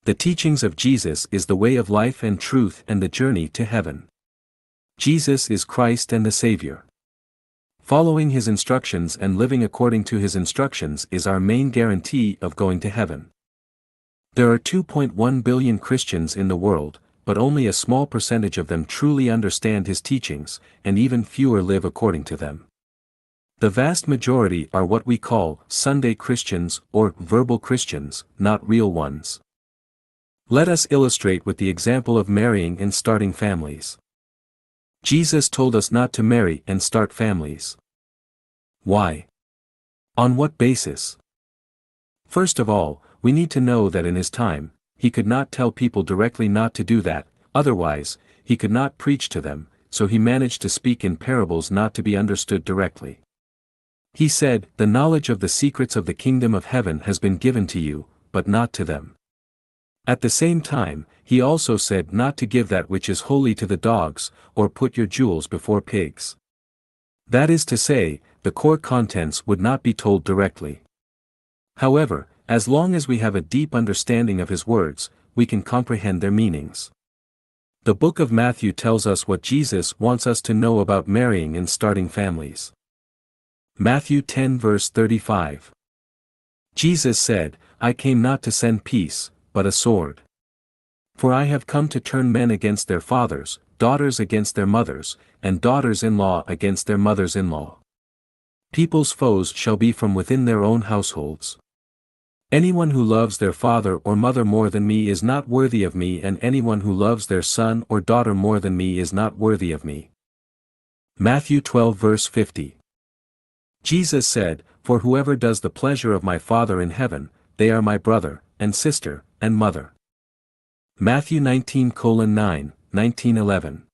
The teachings of Jesus is the way of life and truth and the journey to heaven. Jesus is Christ and the Savior. Following His instructions and living according to His instructions is our main guarantee of going to heaven. There are 2.1 billion Christians in the world, but only a small percentage of them truly understand His teachings, and even fewer live according to them. The vast majority are what we call Sunday Christians or verbal Christians, not real ones. Let us illustrate with the example of marrying and starting families. Jesus told us not to marry and start families. Why? On what basis? First of all, we need to know that in His time, He could not tell people directly not to do that, otherwise, He could not preach to them, so He managed to speak in parables not to be understood directly. He said, "The knowledge of the secrets of the kingdom of heaven has been given to you, but not to them." At the same time, He also said not to give that which is holy to the dogs, or put your jewels before pigs. That is to say, the core contents would not be told directly. However, as long as we have a deep understanding of His words, we can comprehend their meanings. The book of Matthew tells us what Jesus wants us to know about marrying and starting families. Matthew 10 verse 35. Jesus said, "I came not to send peace, but a sword. For I have come to turn men against their fathers, daughters against their mothers, and daughters-in-law against their mothers-in-law. People's foes shall be from within their own households. Anyone who loves their father or mother more than me is not worthy of me, and anyone who loves their son or daughter more than me is not worthy of me." Matthew 12 verse 50. Jesus said, "For whoever does the pleasure of my Father in heaven, they are my brother, and sister, and mother." Matthew 19:9, 19:11.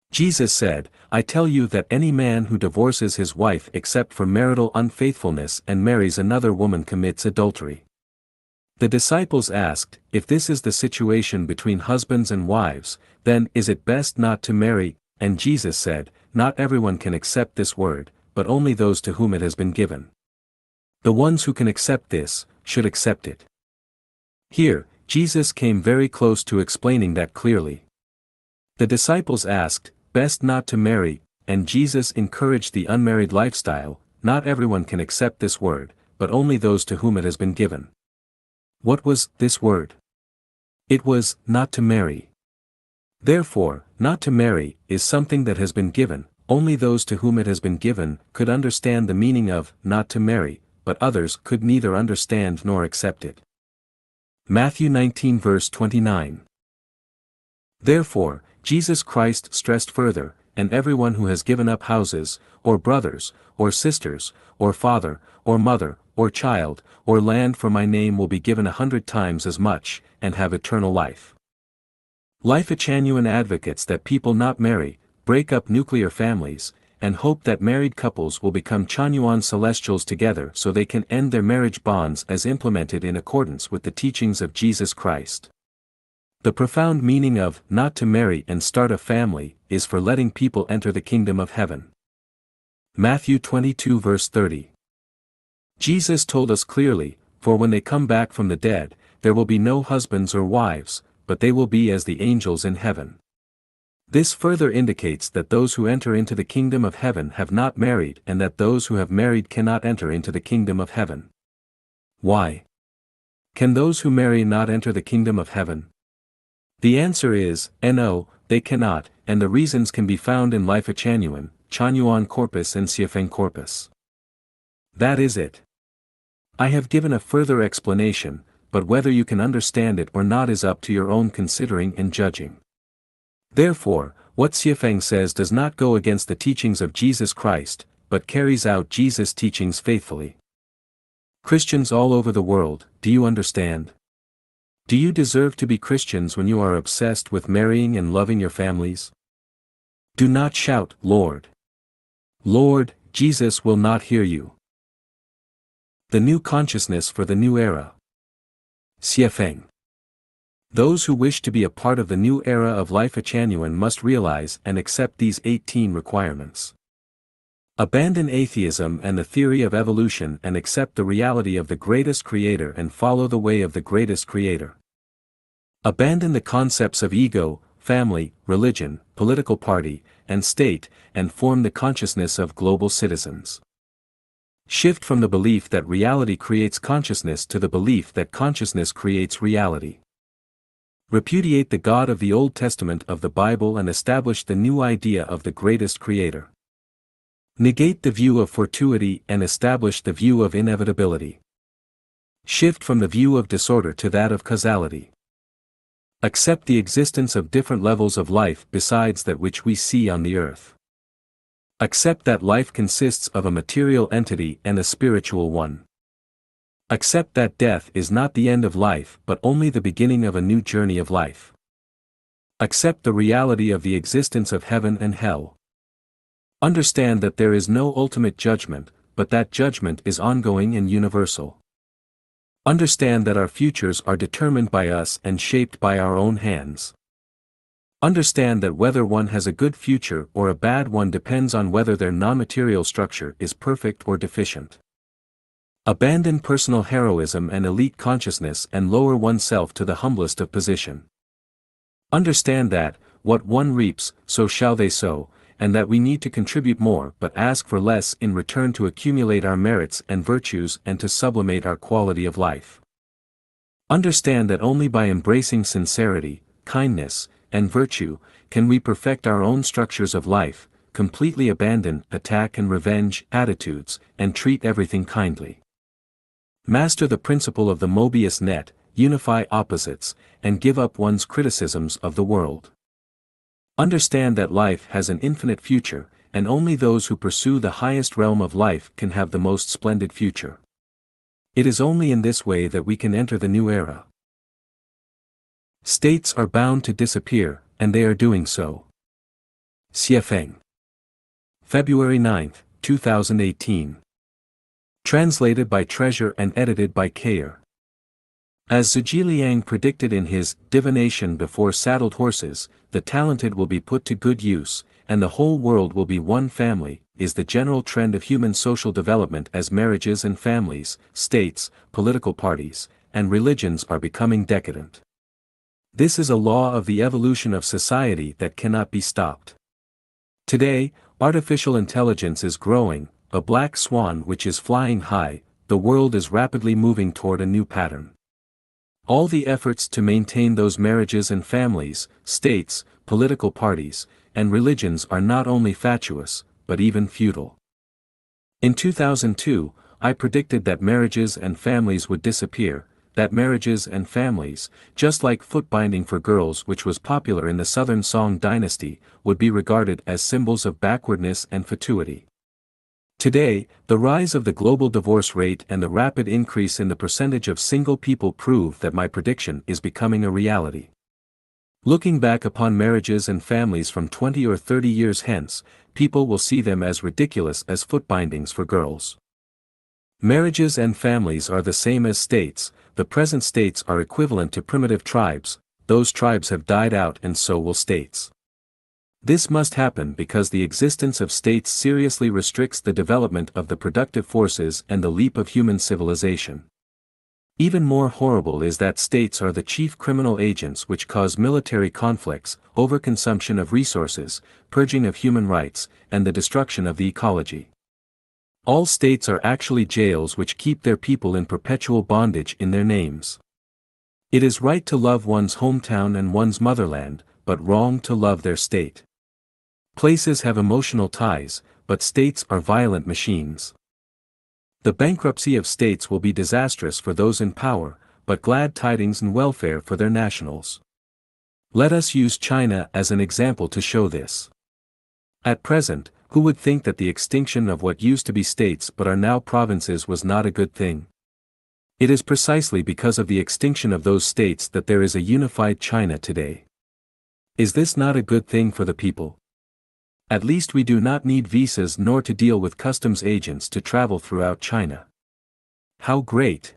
Jesus said, "I tell you that any man who divorces his wife except for marital unfaithfulness and marries another woman commits adultery." The disciples asked, "If this is the situation between husbands and wives, then is it best not to marry?" And Jesus said, "Not everyone can accept this word, but only those to whom it has been given. The ones who can accept this, should accept it." Here, Jesus came very close to explaining that clearly. The disciples asked, "Best not to marry," and Jesus encouraged the unmarried lifestyle. Not everyone can accept this word, but only those to whom it has been given. What was this word? It was, not to marry. Therefore, not to marry is something that has been given. Only those to whom it has been given could understand the meaning of not to marry, but others could neither understand nor accept it. Matthew 19 verse 29. Therefore, Jesus Christ stressed further, "And everyone who has given up houses, or brothers, or sisters, or father, or mother, or child, or land for my name will be given 100 times as much, and have eternal life." Life genuine advocates that people not marry, break up nuclear families, and hope that married couples will become Chanyuan celestials together so they can end their marriage bonds as implemented in accordance with the teachings of Jesus Christ. The profound meaning of not to marry and start a family is for letting people enter the kingdom of heaven. Matthew 22 verse 30. Jesus told us clearly, for when they come back from the dead, there will be no husbands or wives, but they will be as the angels in heaven. This further indicates that those who enter into the kingdom of heaven have not married and that those who have married cannot enter into the kingdom of heaven. Why? Can those who marry not enter the kingdom of heaven? The answer is, no, they cannot, and the reasons can be found in Life Chanyuan, Chanyuan Corpus and Xuefeng Corpus. That is it. I have given a further explanation, but whether you can understand it or not is up to your own considering and judging. Therefore, what Xuefeng says does not go against the teachings of Jesus Christ, but carries out Jesus' teachings faithfully. Christians all over the world, do you understand? Do you deserve to be Christians when you are obsessed with marrying and loving your families? Do not shout, Lord. Lord, Jesus will not hear you. The new consciousness for the new era. Xuefeng. Those who wish to be a part of the new era of Life Chanyuan must realize and accept these 18 requirements. Abandon atheism and the theory of evolution and accept the reality of the greatest creator and follow the way of the greatest creator. Abandon the concepts of ego, family, religion, political party, and state, and form the consciousness of global citizens. Shift from the belief that reality creates consciousness to the belief that consciousness creates reality. Repudiate the God of the Old Testament of the Bible and establish the new idea of the greatest creator. Negate the view of fortuity and establish the view of inevitability. Shift from the view of disorder to that of causality. Accept the existence of different levels of life besides that which we see on the earth. Accept that life consists of a material entity and a spiritual one. Accept that death is not the end of life but only the beginning of a new journey of life. Accept the reality of the existence of heaven and hell. Understand that there is no ultimate judgment, but that judgment is ongoing and universal. Understand that our futures are determined by us and shaped by our own hands. Understand that whether one has a good future or a bad one depends on whether their non-material structure is perfect or deficient. Abandon personal heroism and elite consciousness and lower oneself to the humblest of position. Understand that, what one reaps, so shall they sow, and that we need to contribute more but ask for less in return to accumulate our merits and virtues and to sublimate our quality of life. Understand that only by embracing sincerity, kindness, and virtue, can we perfect our own structures of life, completely abandon attack and revenge attitudes, and treat everything kindly. Master the principle of the Mobius net, unify opposites, and give up one's criticisms of the world. Understand that life has an infinite future, and only those who pursue the highest realm of life can have the most splendid future. It is only in this way that we can enter the new era. States are bound to disappear, and they are doing so. Xuefeng. February 9, 2018. Translated by Treasure and edited by Kayer. As Zhuge predicted in his Divination Before Saddled Horses, the talented will be put to good use, and the whole world will be one family, is the general trend of human social development as marriages and families, states, political parties, and religions are becoming decadent. This is a law of the evolution of society that cannot be stopped. Today, artificial intelligence is growing, a black swan which is flying high, the world is rapidly moving toward a new pattern. All the efforts to maintain those marriages and families, states, political parties, and religions are not only fatuous, but even futile. In 2002, I predicted that marriages and families would disappear, that marriages and families, just like foot binding for girls which was popular in the Southern Song dynasty, would be regarded as symbols of backwardness and fatuity. Today, the rise of the global divorce rate and the rapid increase in the percentage of single people prove that my prediction is becoming a reality. Looking back upon marriages and families from 20 or 30 years hence, people will see them as ridiculous as foot bindings for girls. Marriages and families are the same as states. The present states are equivalent to primitive tribes. Those tribes have died out and so will states. This must happen because the existence of states seriously restricts the development of the productive forces and the leap of human civilization. Even more horrible is that states are the chief criminal agents which cause military conflicts, overconsumption of resources, purging of human rights, and the destruction of the ecology. All states are actually jails which keep their people in perpetual bondage in their names. It is right to love one's hometown and one's motherland, but wrong to love their state. Places have emotional ties, but states are violent machines. The bankruptcy of states will be disastrous for those in power, but glad tidings and welfare for their nationals. Let us use China as an example to show this. At present, who would think that the extinction of what used to be states but are now provinces was not a good thing? It is precisely because of the extinction of those states that there is a unified China today. Is this not a good thing for the people? At least we do not need visas nor to deal with customs agents to travel throughout China. How great!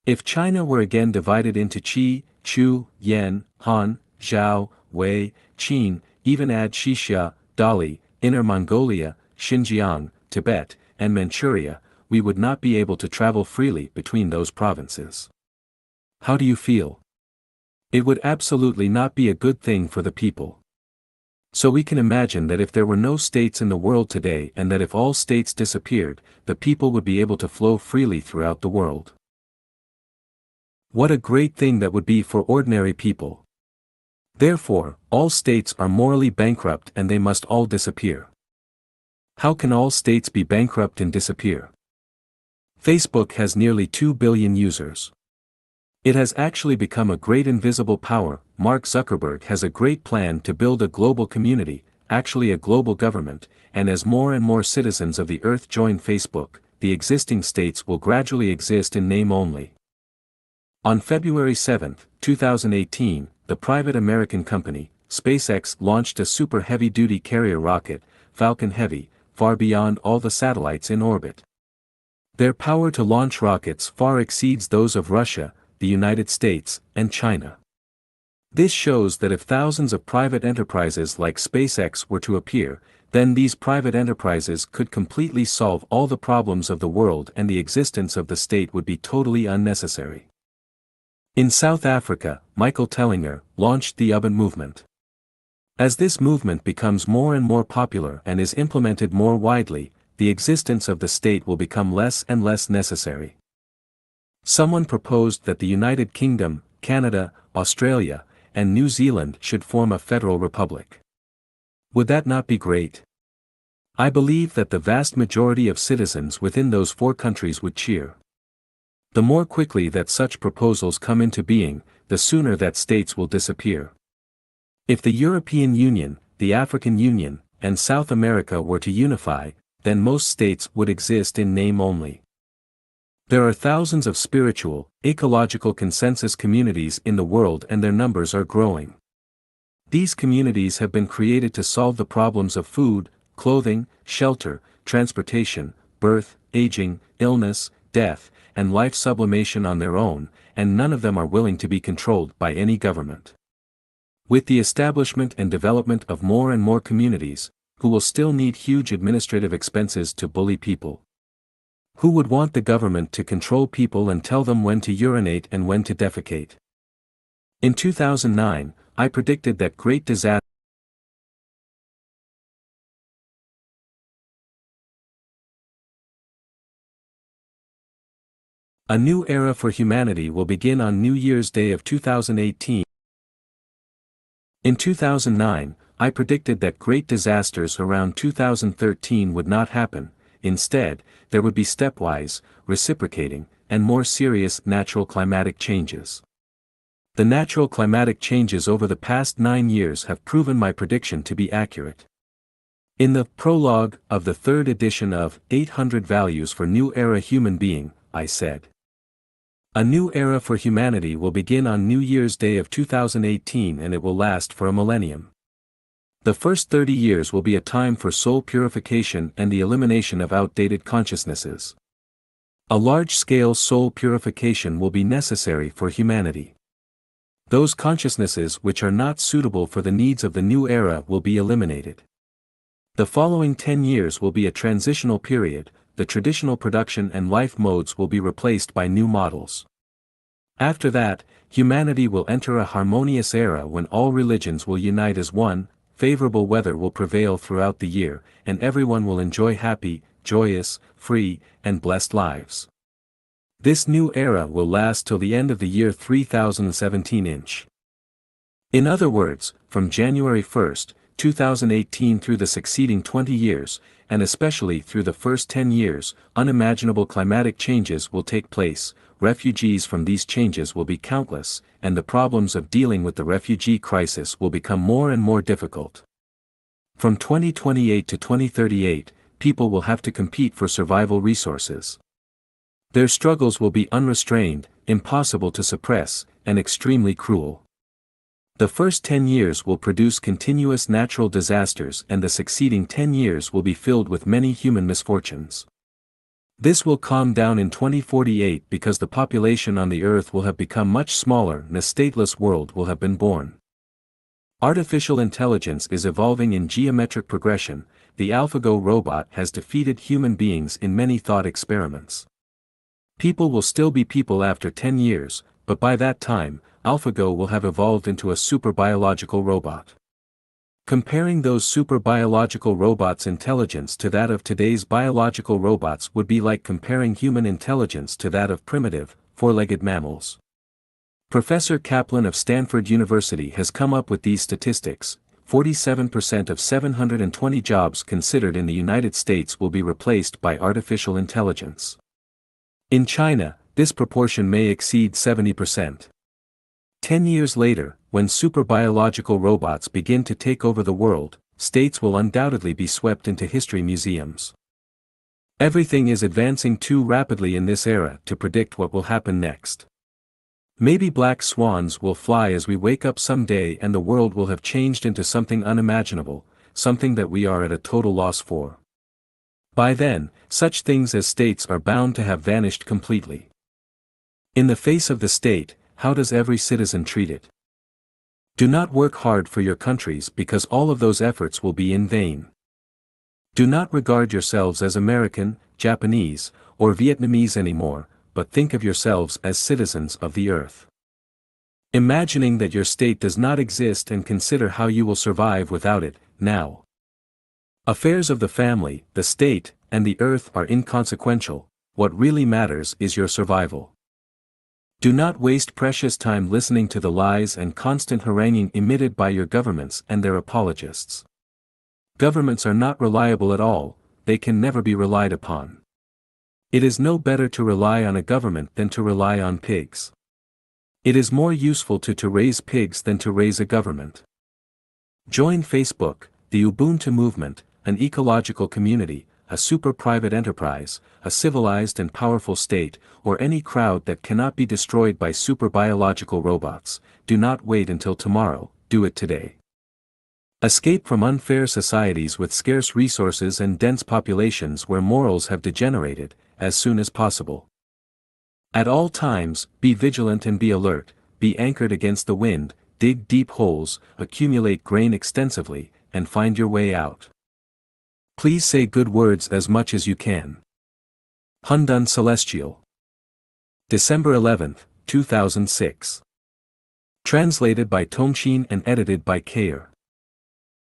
If China were again divided into Qi, Chu, Yan, Han, Zhao, Wei, Qin, even add Xixia, Dali, Inner Mongolia, Xinjiang, Tibet, and Manchuria, we would not be able to travel freely between those provinces. How do you feel? It would absolutely not be a good thing for the people. So we can imagine that if there were no states in the world today and that if all states disappeared, the people would be able to flow freely throughout the world. What a great thing that would be for ordinary people. Therefore, all states are morally bankrupt and they must all disappear. How can all states be bankrupt and disappear? Facebook has nearly 2 billion users. It has actually become a great invisible power. Mark Zuckerberg has a great plan to build a global community, actually a global government, and as more and more citizens of the earth join Facebook, the existing states will gradually exist in name only. On February 7, 2018, the private American company, SpaceX, launched a super heavy-duty carrier rocket, Falcon Heavy, far beyond all the satellites in orbit. Their power to launch rockets far exceeds those of Russia, the United States, and China. This shows that if thousands of private enterprises like SpaceX were to appear, then these private enterprises could completely solve all the problems of the world and the existence of the state would be totally unnecessary. In South Africa, Michael Tellinger launched the Ubuntu movement. As this movement becomes more and more popular and is implemented more widely, the existence of the state will become less and less necessary. Someone proposed that the United Kingdom, Canada, Australia, and New Zealand should form a federal republic. Would that not be great? I believe that the vast majority of citizens within those 4 countries would cheer. The more quickly that such proposals come into being, the sooner that states will disappear. If the European Union, the African Union, and South America were to unify, then most states would exist in name only. There are thousands of spiritual, ecological consensus communities in the world and their numbers are growing. These communities have been created to solve the problems of food, clothing, shelter, transportation, birth, aging, illness, death, and life sublimation on their own, and none of them are willing to be controlled by any government. With the establishment and development of more and more communities, who will still need huge administrative expenses to bully people? Who would want the government to control people and tell them when to urinate and when to defecate? In 2009, I predicted that great disaster. A new era for humanity will begin on New Year's Day of 2018. In 2009, I predicted that great disasters around 2013 would not happen. Instead, there would be stepwise, reciprocating, and more serious natural climatic changes. The natural climatic changes over the past 9 years have proven my prediction to be accurate. In the prologue of the 3rd edition of 800 Values for New Era Human Being, I said, A new era for humanity will begin on New Year's Day of 2018 and it will last for a millennium. The first 30 years will be a time for soul purification and the elimination of outdated consciousnesses. A large-scale soul purification will be necessary for humanity. Those consciousnesses which are not suitable for the needs of the new era will be eliminated. The following 10 years will be a transitional period. The traditional production and life modes will be replaced by new models. After that, humanity will enter a harmonious era when all religions will unite as one, favorable weather will prevail throughout the year, and everyone will enjoy happy, joyous, free, and blessed lives. This new era will last till the end of the year 3017. In other words, from January 1st, 2018 through the succeeding 20 years, and especially through the first 10 years, unimaginable climatic changes will take place, refugees from these changes will be countless, and the problems of dealing with the refugee crisis will become more and more difficult. From 2028 to 2038, people will have to compete for survival resources. Their struggles will be unrestrained, impossible to suppress, and extremely cruel. The first 10 years will produce continuous natural disasters and the succeeding 10 years will be filled with many human misfortunes. This will calm down in 2048 because the population on the earth will have become much smaller and a stateless world will have been born. Artificial intelligence is evolving in geometric progression. The AlphaGo robot has defeated human beings in many thought experiments. People will still be people after 10 years, but by that time, AlphaGo will have evolved into a super-biological robot. Comparing those super-biological robots' intelligence to that of today's biological robots would be like comparing human intelligence to that of primitive, four-legged mammals. Professor Kaplan of Stanford University has come up with these statistics. 47% of 720 jobs considered in the United States will be replaced by artificial intelligence. In China, this proportion may exceed 70%. 10 years later, when super-biological robots begin to take over the world, states will undoubtedly be swept into history museums. Everything is advancing too rapidly in this era to predict what will happen next. Maybe black swans will fly as we wake up someday and the world will have changed into something unimaginable, something that we are at a total loss for. By then, such things as states are bound to have vanished completely. In the face of the state, how does every citizen treat it? Do not work hard for your countries because all of those efforts will be in vain. Do not regard yourselves as American, Japanese, or Vietnamese anymore, but think of yourselves as citizens of the earth. Imagining that your state does not exist and consider how you will survive without it, now. Affairs of the family, the state, and the earth are inconsequential. What really matters is your survival. Do not waste precious time listening to the lies and constant haranguing emitted by your governments and their apologists. Governments are not reliable at all, they can never be relied upon. It is no better to rely on a government than to rely on pigs. It is more useful to raise pigs than to raise a government. Join Facebook, the Ubuntu movement, an ecological community, a super-private enterprise, a civilized and powerful state, or any crowd that cannot be destroyed by super-biological robots. Do not wait until tomorrow, do it today. Escape from unfair societies with scarce resources and dense populations where morals have degenerated, as soon as possible. At all times, be vigilant and be alert, be anchored against the wind, dig deep holes, accumulate grain extensively, and find your way out. Please say good words as much as you can. Hundun Celestial. December 11, 2006. Translated by Tongxin and edited by Kayer.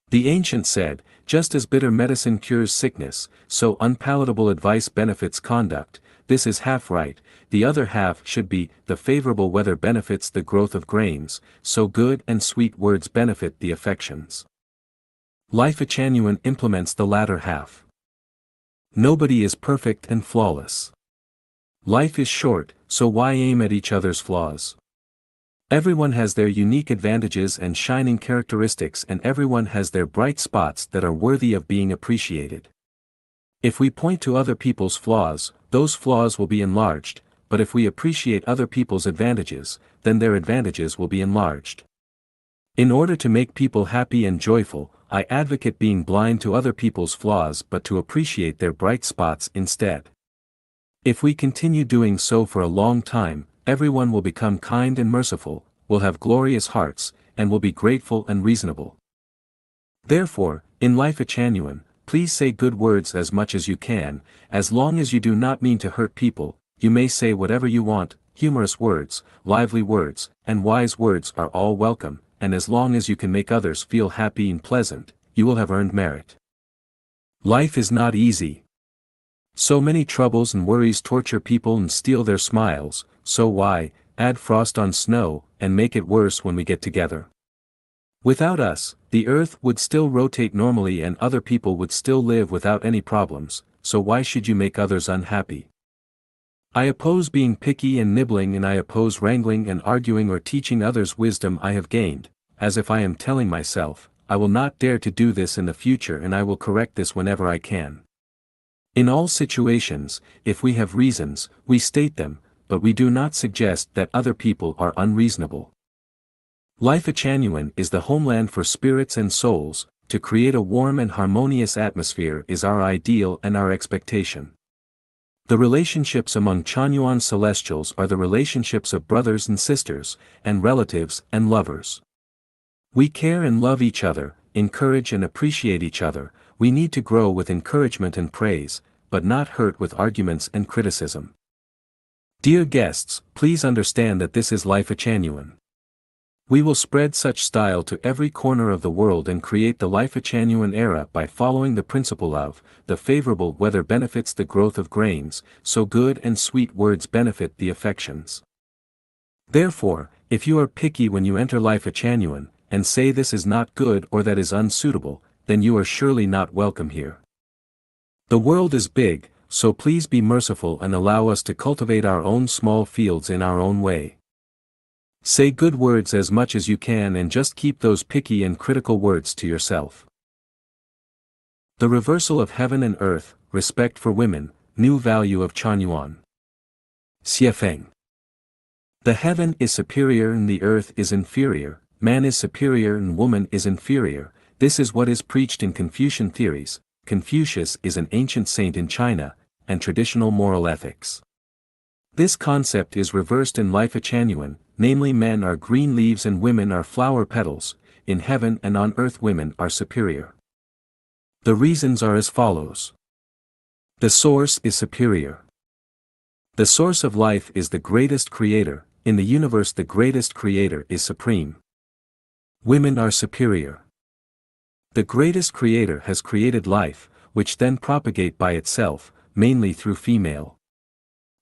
The ancient said, just as bitter medicine cures sickness, so unpalatable advice benefits conduct. This is half right, the other half should be, the favorable weather benefits the growth of grains, so good and sweet words benefit the affections. Life Echanuan implements the latter half. Nobody is perfect and flawless. Life is short, so why aim at each other's flaws? Everyone has their unique advantages and shining characteristics, and everyone has their bright spots that are worthy of being appreciated. If we point to other people's flaws, those flaws will be enlarged, but if we appreciate other people's advantages, then their advantages will be enlarged. In order to make people happy and joyful, I advocate being blind to other people's flaws but to appreciate their bright spots instead. If we continue doing so for a long time, everyone will become kind and merciful, will have glorious hearts, and will be grateful and reasonable. Therefore, in life genuine, please say good words as much as you can, as long as you do not mean to hurt people. You may say whatever you want, humorous words, lively words, and wise words are all welcome, and as long as you can make others feel happy and pleasant, you will have earned merit. Life is not easy. So many troubles and worries torture people and steal their smiles, so why add frost on snow and make it worse when we get together? Without us, the earth would still rotate normally and other people would still live without any problems, so why should you make others unhappy? I oppose being picky and nibbling, and I oppose wrangling and arguing or teaching others wisdom I have gained, as if I am telling myself, I will not dare to do this in the future and I will correct this whenever I can. In all situations, if we have reasons, we state them, but we do not suggest that other people are unreasonable. Life genuine is the homeland for spirits and souls. To create a warm and harmonious atmosphere is our ideal and our expectation. The relationships among Chanyuan celestials are the relationships of brothers and sisters, and relatives and lovers. We care and love each other, encourage and appreciate each other. We need to grow with encouragement and praise, but not hurt with arguments and criticism. Dear guests, please understand that this is life genuine. We will spread such style to every corner of the world and create the life genuine era by following the principle of, the favorable weather benefits the growth of grains, so good and sweet words benefit the affections. Therefore, if you are picky when you enter life genuine, and say this is not good or that is unsuitable, then you are surely not welcome here. The world is big, so please be merciful and allow us to cultivate our own small fields in our own way. Say good words as much as you can and just keep those picky and critical words to yourself. The reversal of heaven and earth, respect for women, new value of Chanyuan. Xuefeng. The heaven is superior and the earth is inferior, man is superior and woman is inferior. This is what is preached in Confucian theories. Confucius is an ancient saint in China, and traditional moral ethics. This concept is reversed in life genuine, namely men are green leaves and women are flower petals. In heaven and on earth women are superior. The reasons are as follows. The source is superior. The source of life is the greatest creator. In the universe the greatest creator is supreme. Women are superior. The greatest creator has created life, which then propagate by itself, mainly through female.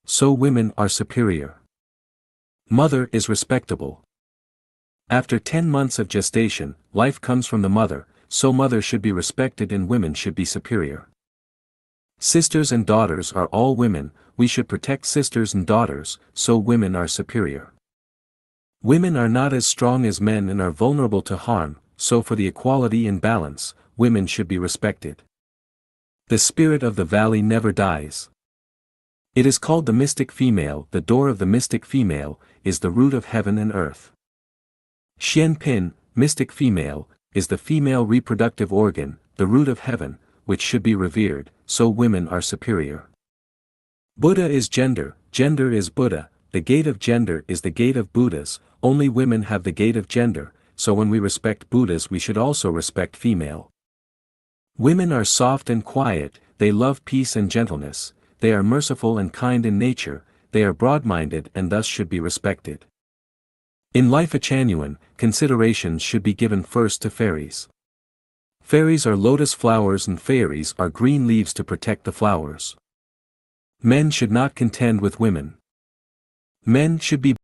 So women are superior. Mother is respectable. After 10 months of gestation, life comes from the mother, so mother should be respected and women should be superior. Sisters and daughters are all women, we should protect sisters and daughters, so women are superior. Women are not as strong as men and are vulnerable to harm, so for the equality and balance, women should be respected. The spirit of the valley never dies. It is called the mystic female. The door of the mystic female is the root of heaven and earth. Xian Pin, mystic female, is the female reproductive organ, the root of heaven, which should be revered, so women are superior. Buddha is gender, gender is Buddha, the gate of gender is the gate of Buddhas, only women have the gate of gender, so when we respect Buddhas we should also respect female. Women are soft and quiet, they love peace and gentleness. They are merciful and kind in nature, they are broad-minded and thus should be respected. In life genuine, considerations should be given first to fairies. Fairies are lotus flowers and fairies are green leaves to protect the flowers. Men should not contend with women. Men should be